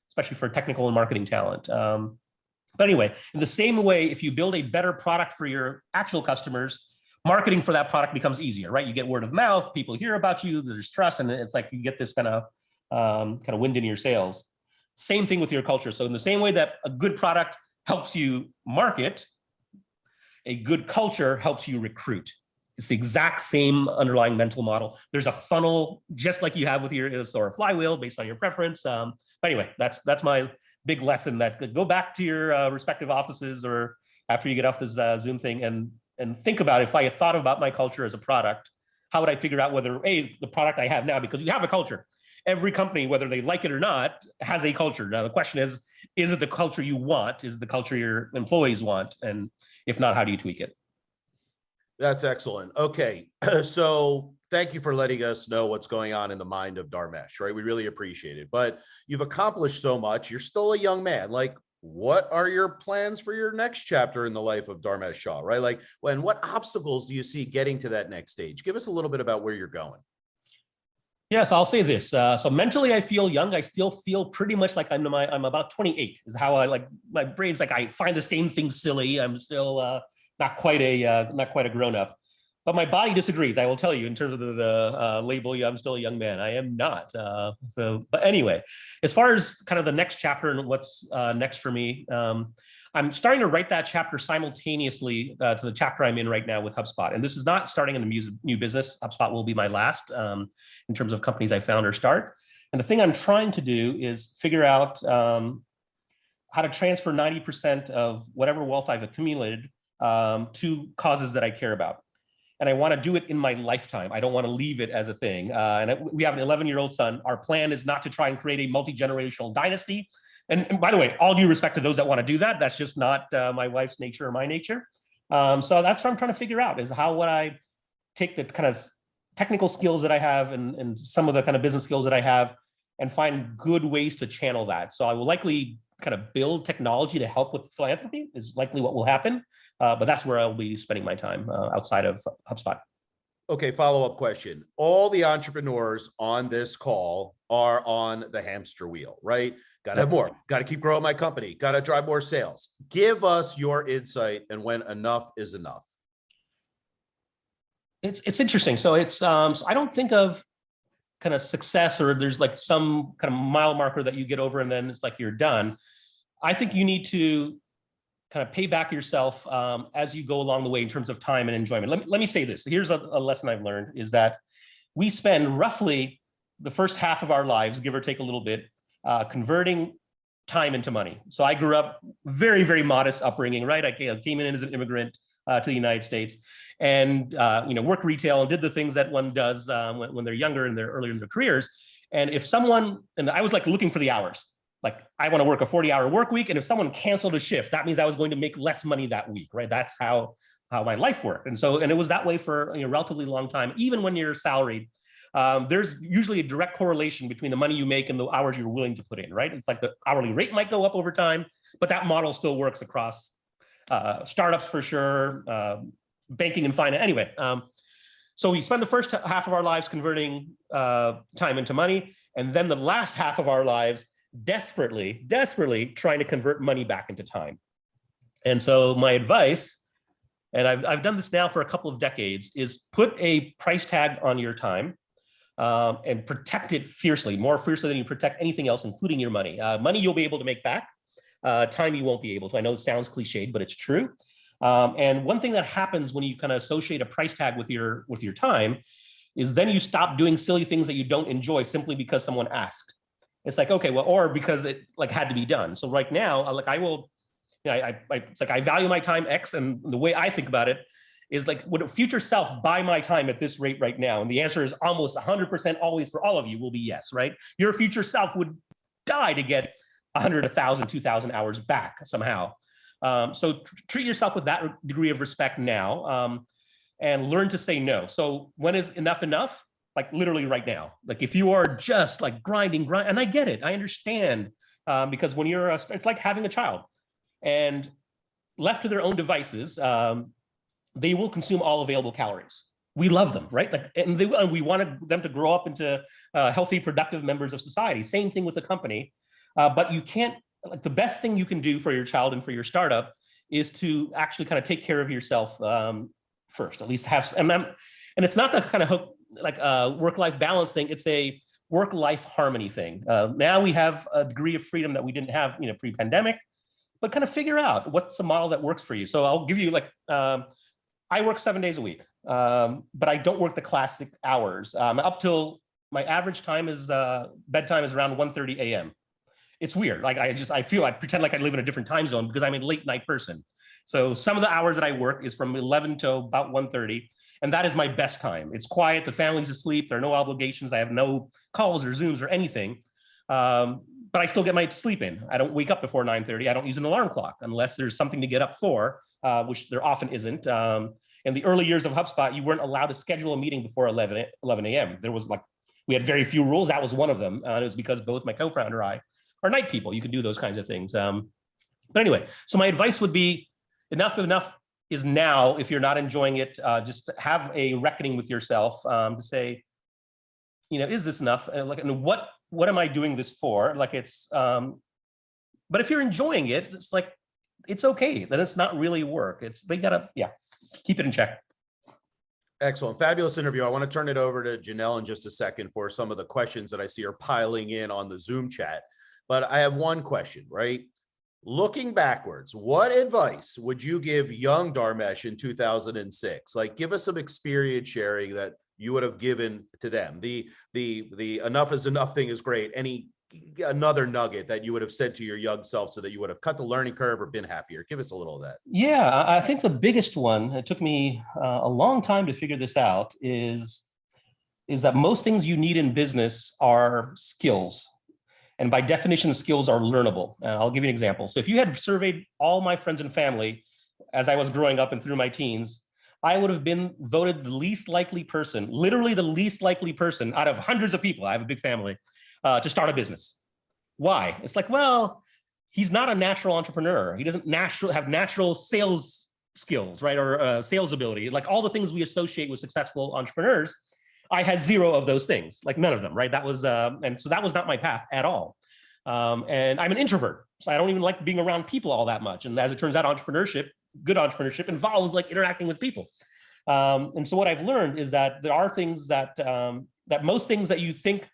especially for technical and marketing talent. But anyway, in the same way, if you build a better product for your actual customers, marketing for that product becomes easier, right? You get word of mouth, people hear about you, there's trust, and it's like you get this kind of wind in your sails. Same thing with your culture. So in the same way that a good product helps you market, a good culture helps you recruit. It's the exact same underlying mental model. There's a funnel, just like you have with your or a flywheel based on your preference. But anyway, that's my big lesson, that go back to your respective offices or after you get off this Zoom thing and think about, if I had thought about my culture as a product, how would I figure out whether, the product I have now, because you have a culture. Every company, whether they like it or not, has a culture. Now, the question is it the culture you want? Is it the culture your employees want? And if not, how do you tweak it? That's excellent. Okay, so thank you for letting us know what's going on in the mind of Darmesh, right? We really appreciate it. But you've accomplished so much. You're still a young man. Like, what are your plans for your next chapter in the life of Darmesh Shah, right? Like, what obstacles do you see getting to that next stage? Give us a little bit about where you're going. Yes, I'll say this. So mentally, I feel young. I still feel pretty much like I'm about 28 is how I like, my brain's like, I find the same thing silly. I'm still not quite a grown up, but my body disagrees. I will tell you, in terms of the label, I'm still a young man. I am not. But anyway, as far as kind of the next chapter and what's next for me, I'm starting to write that chapter simultaneously to the chapter I'm in right now with HubSpot. And this is not starting in a new business. HubSpot will be my last in terms of companies I found or start. And the thing I'm trying to do is figure out how to transfer 90% of whatever wealth I've accumulated to causes that I care about. And I want to do it in my lifetime. I don't want to leave it as a thing. We have an 11-year-old son. Our plan is not to try and create a multi-generational dynasty. And by the way, all due respect to those that want to do that, that's just not my wife's nature or my nature. So that's what I'm trying to figure out, is how would I take the kind of technical skills that I have and some of the kind of business skills that I have and find good ways to channel that. So I will likely kind of build technology to help with philanthropy is likely what will happen. But that's where I'll be spending my time outside of HubSpot. Okay, follow-up question. All the entrepreneurs on this call are on the hamster wheel, right? Got to have more, got to keep growing my company, got to drive more sales. Give us your insight and when enough is enough. It's interesting. So so I don't think of kind of success or there's like some kind of mile marker that you get over and then it's like you're done. I think you need to kind of pay back yourself as you go along the way in terms of time and enjoyment. Let me say this. Here's a lesson I've learned, is that we spend roughly the first half of our lives, give or take a little bit, converting time into money. So I grew up very, very modest upbringing, right? I came in as an immigrant to the United States and worked retail and did the things that one does when they're younger and they're earlier in their careers. And if someone, and I was like looking for the hours, like I want to work a 40-hour work week. And if someone canceled a shift, that means I was going to make less money that week, right? That's how my life worked. And it was that way for a relatively long time. Even when you're salaried, there's usually a direct correlation between the money you make and the hours you're willing to put in, right? It's like the hourly rate might go up over time, but that model still works across startups for sure, banking and finance. Anyway, so we spend the first half of our lives converting time into money. And then the last half of our lives desperately trying to convert money back into time. And so my advice, and I've done this now for a couple of decades, is put a price tag on your time and protect it fiercely, more fiercely than you protect anything else, including your money. Money you'll be able to make back, time you won't be able to. I know it sounds cliched, but it's true. And one thing that happens when you kind of associate a price tag with your time is then you stop doing silly things that you don't enjoy simply because someone asked. It's like, okay, well, or because it like had to be done. So right now, like I will, it's like I value my time X, and the way I think about it is like, would a future self buy my time at this rate right now? And the answer is almost 100% always for all of you will be yes, right? Your future self would die to get 100, 1,000, 2,000 hours back somehow. So treat yourself with that degree of respect now, and learn to say no. So when is enough enough? Like literally right now. Like if you are just like grinding, and I get it, I understand, because when you're, it's like having a child, and left to their own devices, they will consume all available calories. We love them, right? Like, and we wanted them to grow up into healthy, productive members of society. Same thing with the company. But you can't, like, the best thing you can do for your child and for your startup is to actually kind of take care of yourself first, at least have, and it's not the kind of like work-life balance thing. It's a work-life harmony thing. Now we have a degree of freedom that we didn't have, pre-pandemic, but kind of figure out what's the model that works for you. So I'll give you like, I work 7 days a week, but I don't work the classic hours. Up till my average time is, bedtime is around 1:30 a.m. It's weird. Like I pretend like I live in a different time zone because I'm a late night person. So some of the hours that I work is from 11 to about 1:30. And that is my best time. It's quiet, the family's asleep, there are no obligations, I have no calls or Zooms or anything. But I still get my sleep in. I don't wake up before 9:30. I don't use an alarm clock unless there's something to get up for, which there often isn't. In the early years of HubSpot, you weren't allowed to schedule a meeting before 11 a.m. There was we had very few rules. That was one of them. And it was because both my co-founder and I are night people. You can do those kinds of things. But anyway, so my advice would be enough is now. If you're not enjoying it, just have a reckoning with yourself to say, is this enough? And what am I doing this for? But if you're enjoying it, it's like, it's okay. Then it's not really work. But you gotta, keep it in check. Excellent. Fabulous interview. I want to turn it over to Janelle in just a second for some of the questions that I see are piling in on the Zoom chat. But I have one question, right? Looking backwards, what advice would you give young Darmesh in 2006? Like, give us some experience sharing that you would have given to them. The enough is enough thing is great. Another nugget that you would have said to your young self so that you would have cut the learning curve or been happier? Give us a little of that. Yeah, I think the biggest one, it took me a long time to figure this out, is that most things you need in business are skills. And by definition, skills are learnable. I'll give you an example. So if you had surveyed all my friends and family as I was growing up and through my teens, I would have been voted the least likely person, literally the least likely person out of hundreds of people, I have a big family, to start a business. Why? It's like, well, he's not a natural entrepreneur. He doesn't have natural sales skills, right? Or sales ability, like all the things we associate with successful entrepreneurs. I had zero of those things, like none of them, right? That was, and so that was not my path at all. And I'm an introvert, so I don't even like being around people all that much. And as it turns out, good entrepreneurship involves like interacting with people. And so what I've learned is that there are things that most things that you think,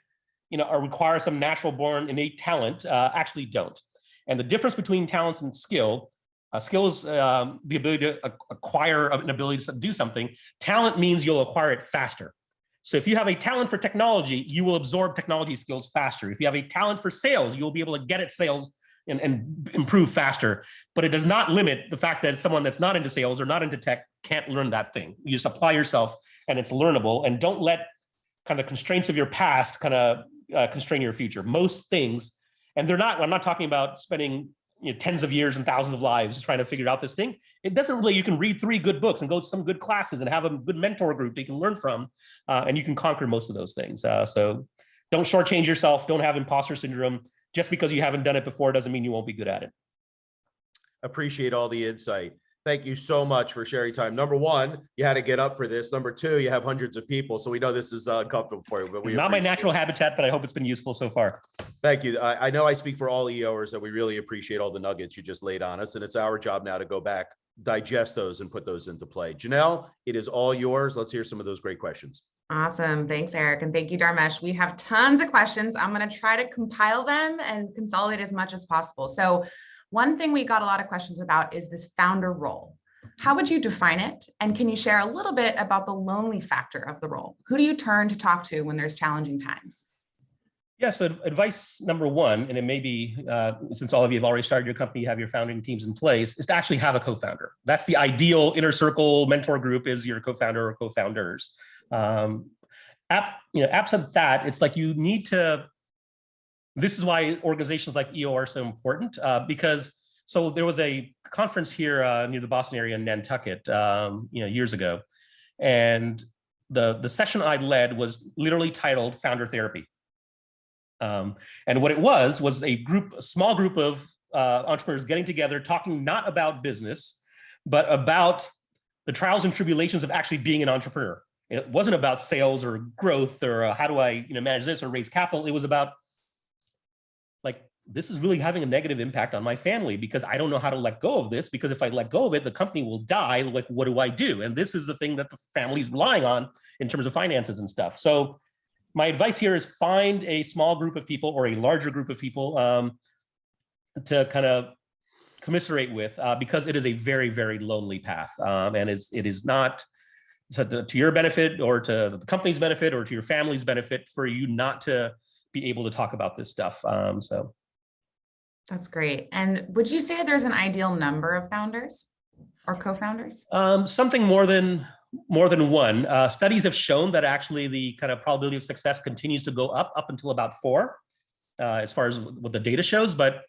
require some natural born innate talent, actually don't. And the difference between talents and skill is the ability to acquire an ability to do something. Talent means you'll acquire it faster. So if you have a talent for technology, you will absorb technology skills faster. If you have a talent for sales, you'll be able to get at sales and improve faster. But it does not limit the fact that someone that's not into sales or not into tech can't learn that thing. You just apply yourself and it's learnable, and don't let kind of constraints of your past kind of constrain your future. Most things, and I'm not talking about spending tens of years and thousands of lives trying to figure out this thing. It doesn't really, you can read 3 good books and go to some good classes and have a good mentor group that you can learn from, and you can conquer most of those things. So don't shortchange yourself. Don't have imposter syndrome. Just because you haven't done it before doesn't mean you won't be good at it. Appreciate all the insight. Thank you so much for sharing time. Number one, you had to get up for this. Number two, you have hundreds of people, so we know this is uncomfortable for you. But we not my natural habitat, but I hope it's been useful so far. Thank you. I know I speak for all EOers that we really appreciate all the nuggets you just laid on us, and it's our job now to go back, digest those, and put those into play. Janelle, it is all yours. Let's hear some of those great questions. Awesome. Thanks, Eric. And thank you, Darmesh. We have tons of questions. I'm going to try to compile them and consolidate as much as possible. So one thing we got a lot of questions about is this founder role. How would you define it? And can you share a little bit about the lonely factor of the role? Who do you turn to talk to when there's challenging times? Yeah, so advice number one, and it may be, since all of you have already started your company, you have your founding teams in place, is to actually have a co-founder. That's the ideal inner circle mentor group, is your co-founder or co-founders. Absent that, it's like you need to, this is why organizations like EO are so important, because so there was a conference here near the Boston area in Nantucket, years ago, and the session I led was literally titled Founder Therapy. And what it was a small group of entrepreneurs getting together, talking not about business, but about the trials and tribulations of actually being an entrepreneur. It wasn't about sales or growth or how do I manage this or raise capital. It was about like, this is really having a negative impact on my family because I don't know how to let go of this, because if I let go of it, the company will die. Like, what do I do? And this is the thing that the family's relying on in terms of finances and stuff. So my advice here is find a small group of people or a larger group of people to kind of commiserate with, because it is a very, very lonely path. And it is not to your benefit or to the company's benefit or to your family's benefit for you not to be able to talk about this stuff. So. That's great. And would you say there's an ideal number of founders or co-founders? Something more than one. Studies have shown that actually the kind of probability of success continues to go up until about 4, as far as what the data shows. But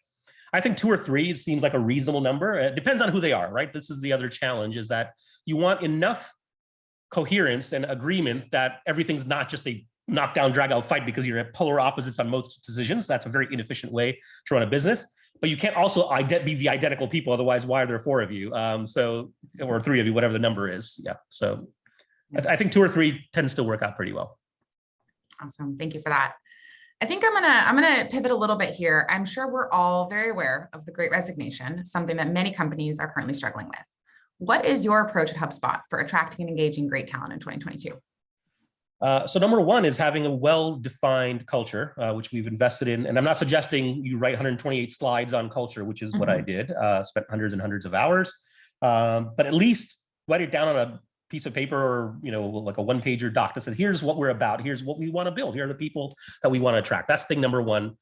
I think 2 or 3 seems like a reasonable number. It depends on who they are, right? This is the other challenge, is that you want enough coherence and agreement that everything's not just a knockdown, drag out fight because you're at polar opposites on most decisions. That's a very inefficient way to run a business. But you can't also be the identical people. Otherwise, why are there 4 of you? Or 3 of you, whatever the number is. Yeah. So I think 2 or 3 tends to work out pretty well. Awesome. Thank you for that. I think I'm gonna pivot a little bit here. I'm sure we're all very aware of the Great Resignation, something that many companies are currently struggling with. What is your approach at HubSpot for attracting and engaging great talent in 2022? So number 1 is having a well-defined culture, which we've invested in. And I'm not suggesting you write 128 slides on culture, which is what I did, spent hundreds and hundreds of hours, but at least write it down on a piece of paper or, like a 1-pager doc that says, here's what we're about. Here's what we want to build. Here are the people that we want to attract. That's thing number 1.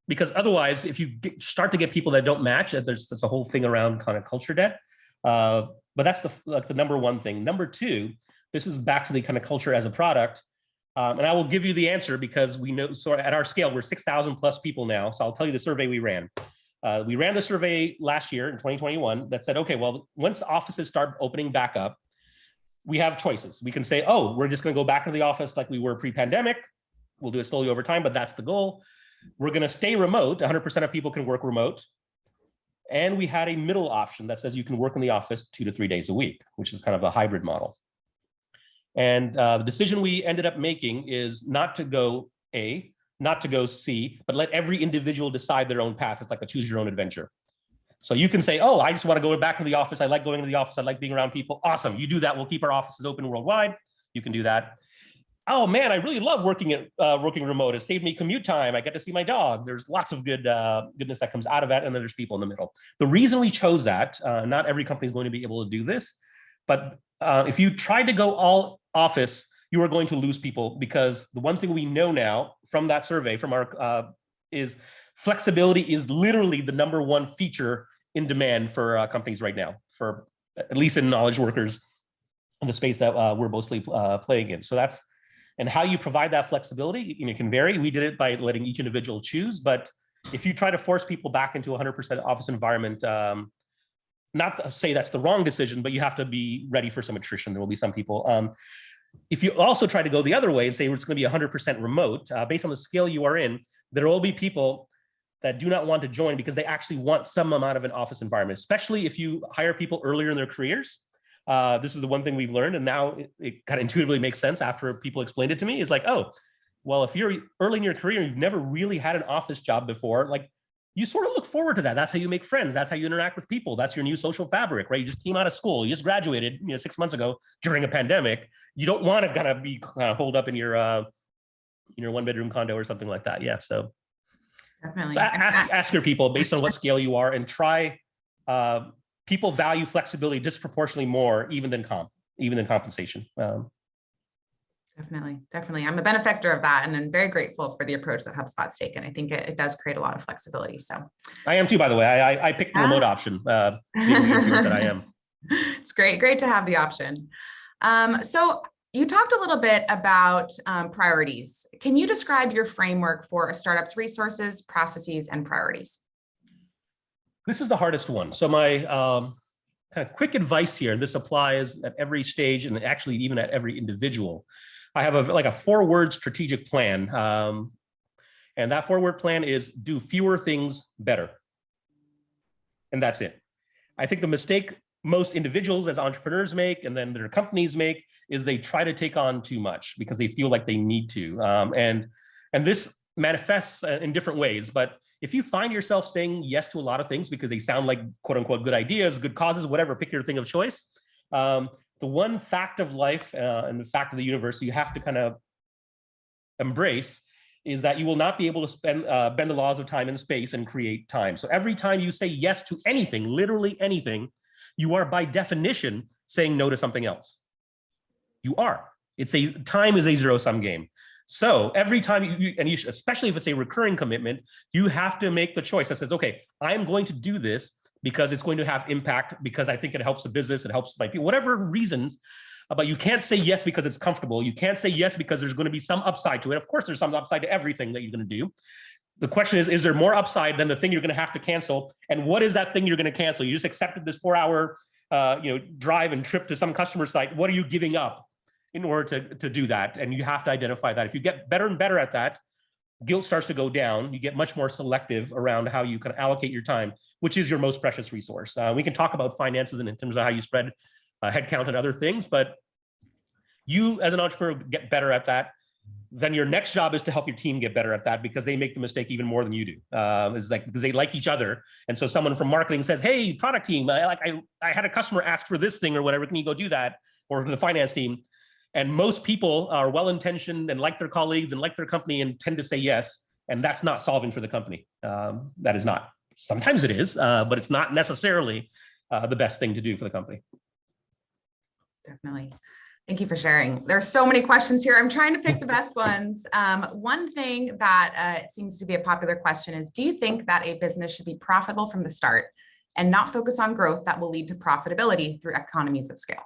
Because otherwise, if you start to get people that don't match, there's a whole thing around kind of culture debt. But that's the number 1 thing. Number 2, this is back to the kind of culture as a product. And I will give you the answer because we know, so at our scale, we're 6,000 plus people now. So I'll tell you the survey we ran. We ran the survey last year in 2021 that said, okay, well, once offices start opening back up, we have choices. We can say, oh, we're just going to go back to the office like we were pre-pandemic. We'll do it slowly over time, but that's the goal. We're going to stay remote. 100% of people can work remote. And we had a middle option that says you can work in the office 2 to 3 days a week, which is kind of a hybrid model. And the decision we ended up making is not to go A, not to go C, but let every individual decide their own path. It's like a choose your own adventure. So you can say, oh, I just want to go back to the office. I like going to the office. I like being around people. Awesome. You do that. We'll keep our offices open worldwide. You can do that. Oh man, I really love working remote. It saved me commute time. I get to see my dog. There's lots of goodness that comes out of that. And then there's people in the middle. The reason we chose that, not every company is going to be able to do this, but if you tried to go all office, you are going to lose people, because the one thing we know now from that survey, from our is flexibility is literally the number 1 feature in demand for companies right now, for at least in knowledge workers in the space that we're mostly playing in. So that's, and how you provide that flexibility, it can vary. We did it by letting each individual choose, but if you try to force people back into 100% office environment, not to say that's the wrong decision, but you have to be ready for some attrition. There will be some people. If you also try to go the other way and say it's going to be 100% remote, based on the scale you are in, there will be people that do not want to join because they actually want some amount of an office environment, especially if you hire people earlier in their careers. This is the one thing we've learned, and now it kind of intuitively makes sense after people explained it to me. Is like, oh, well, if you're early in your career and you've never really had an office job before, like, you sort of look forward to that. That's how you make friends. That's how you interact with people. That's your new social fabric, right? You just came out of school. You just graduated, 6 months ago during a pandemic. You don't want to kind of be holed up in your 1-bedroom condo or something like that. Yeah. So, Definitely. So ask your people based on what scale you are, and try. People value flexibility disproportionately more, even than compensation. Definitely. I'm a benefactor of that, and I'm very grateful for the approach that HubSpot's taken. I think it does create a lot of flexibility. So I am too, by the way. I picked the remote option. That I am. It's great to have the option. So you talked a little bit about priorities. Can you describe your framework for a startup's resources, processes, and priorities? This is the hardest one. So my kind of quick advice here, this applies at every stage and actually even at every individual. I have a 4-word strategic plan. And that forward plan is do fewer things better. And that's it. I think the mistake most individuals as entrepreneurs make, and then their companies make, is they try to take on too much because they feel like they need to. And this manifests in different ways. But if you find yourself saying yes to a lot of things because they sound like quote unquote good ideas, good causes, whatever, pick your thing of choice. The one fact of life and the fact of the universe you have to kind of embrace is that you will not be able to bend the laws of time and space and create time. So every time you say yes to anything, literally anything, you are by definition saying no to something else. You are. Time is a zero-sum game. So every time especially if it's a recurring commitment, you have to make the choice that says, okay, I'm going to do this because it's going to have impact, because I think it helps the business, it helps my people, whatever reason. But you can't say yes because it's comfortable. You can't say yes because there's going to be some upside to it. Of course, there's some upside to everything that you're going to do. The question is there more upside than the thing you're going to have to cancel? And what is that thing you're going to cancel? You just accepted this 4-hour drive and trip to some customer site. What are you giving up in order to do that? And you have to identify that. If you get better and better at that, guilt starts to go down. You get much more selective around how you can allocate your time, which is your most precious resource. We can talk about finances and in terms of how you spread headcount and other things, but you as an entrepreneur get better at that. Then your next job is to help your team get better at that, because they make the mistake even more than you do. It's like, because they like each other. And so someone from marketing says, hey, product team, I had a customer ask for this thing or whatever, can you go do that? Or the finance team. And most people are well-intentioned and like their colleagues and like their company and tend to say yes. And that's not solving for the company. That is not. Sometimes it is, but it's not necessarily the best thing to do for the company. Definitely. Thank you for sharing. There's so many questions here. I'm trying to pick the best ones. One thing that seems to be a popular question is, do you think that a business should be profitable from the start and not focus on growth that will lead to profitability through economies of scale?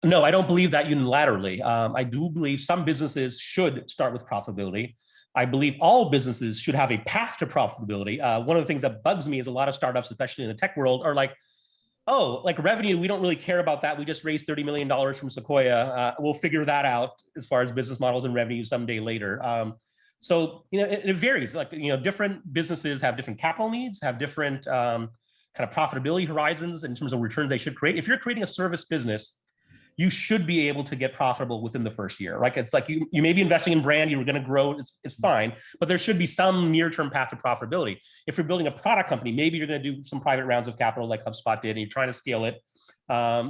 No, I don't believe that unilaterally. I do believe some businesses should start with profitability. I believe all businesses should have a path to profitability. One of the things that bugs me is a lot of startups, especially in the tech world, are like, oh, like revenue, we don't really care about that. We just raised $30 million from Sequoia. We'll figure that out as far as business models and revenue someday later. So, it varies. Like, different businesses have different capital needs, have different kind of profitability horizons in terms of returns they should create. If you're creating a service business, you should be able to get profitable within the first year. Right? It's like you may be investing in brand, you're going to grow, it's fine, but there should be some near-term path to profitability. If you're building a product company, maybe you're going to do some private rounds of capital like HubSpot did, and you're trying to scale it.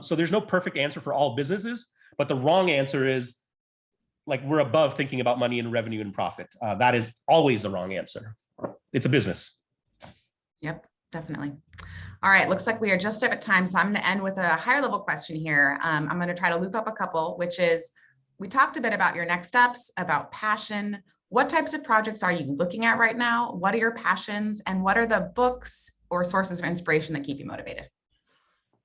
So there's no perfect answer for all businesses, but the wrong answer is like we're above thinking about money and revenue and profit. That is always the wrong answer. It's a business. Yep, definitely. All right, looks like we are just up at time, so I'm going to end with a higher level question here. I'm going to try to loop up a couple, which is, we talked a bit about your next steps, about passion. What types of projects are you looking at right now? What are your passions? And what are the books or sources of inspiration that keep you motivated?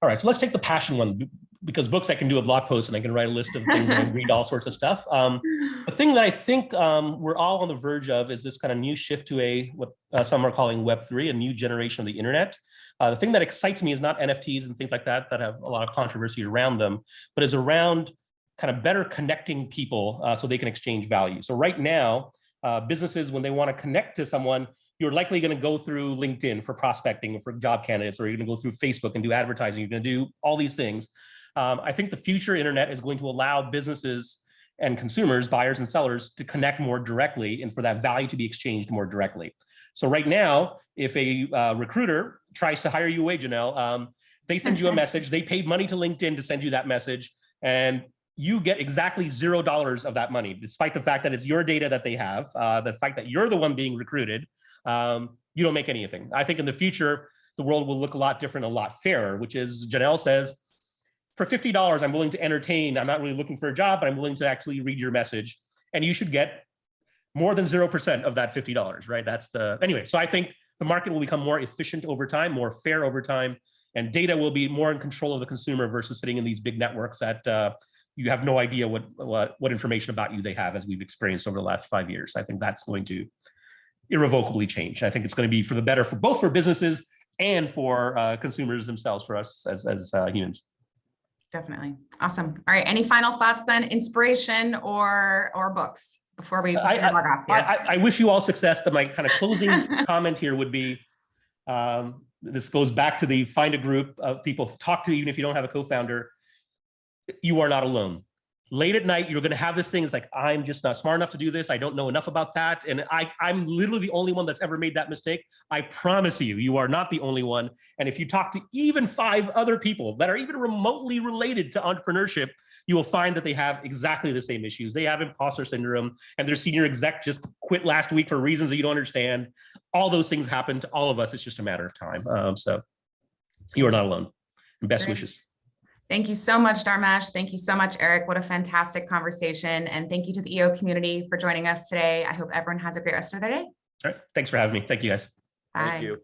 All right, so let's take the passion one, because books, I can do a blog post and I can write a list of things and read all sorts of stuff. The thing that I think we're all on the verge of is this kind of new shift to what some are calling Web3, a new generation of the internet. The thing that excites me is not NFTs and things like that have a lot of controversy around them, but is around kind of better connecting people so they can exchange value. So right now, businesses, when they want to connect to someone, you're likely going to go through LinkedIn for prospecting, for job candidates, or you're going to go through Facebook and do advertising. You're going to do all these things. I think the future internet is going to allow businesses and consumers, buyers and sellers, to connect more directly and for that value to be exchanged more directly. So right now, if a recruiter tries to hire you away, Janelle, they send you a message, they paid money to LinkedIn to send you that message, and you get exactly $0 of that money, despite the fact that it's your data that they have, the fact that you're the one being recruited. You don't make anything. I think in the future, the world will look a lot different, a lot fairer, which is, Janelle says, for $50, I'm willing to entertain. I'm not really looking for a job, but I'm willing to actually read your message. And you should get more than 0% of that $50, right? Anyway, so I think the market will become more efficient over time, more fair over time, and data will be more in control of the consumer versus sitting in these big networks that you have no idea what information about you they have, as we've experienced over the last 5 years. I think that's going to irrevocably change. I think it's going to be for the better for both for businesses and for consumers themselves, for us as humans. Definitely. Awesome. All right. Any final thoughts then? Inspiration or books? before we log off here? I wish you all success. But my kind of closing comment here would be, this goes back to the find a group of people to talk to, even if you don't have a co-founder. You are not alone. Late at night, you're going to have this thing. It's like, I'm just not smart enough to do this. I don't know enough about that. And I'm literally the only one that's ever made that mistake. I promise you, you are not the only one. And if you talk to even 5 other people that are even remotely related to entrepreneurship, you will find that they have exactly the same issues. They have imposter syndrome, and their senior exec just quit last week for reasons that you don't understand. All those things happen to all of us. It's just a matter of time. So you are not alone. And best wishes. Thank you so much, Darmesh. Thank you so much, Eric. What a fantastic conversation. And thank you to the EO community for joining us today. I hope everyone has a great rest of their day. All right. Thanks for having me. Thank you, guys. Bye. Thank you.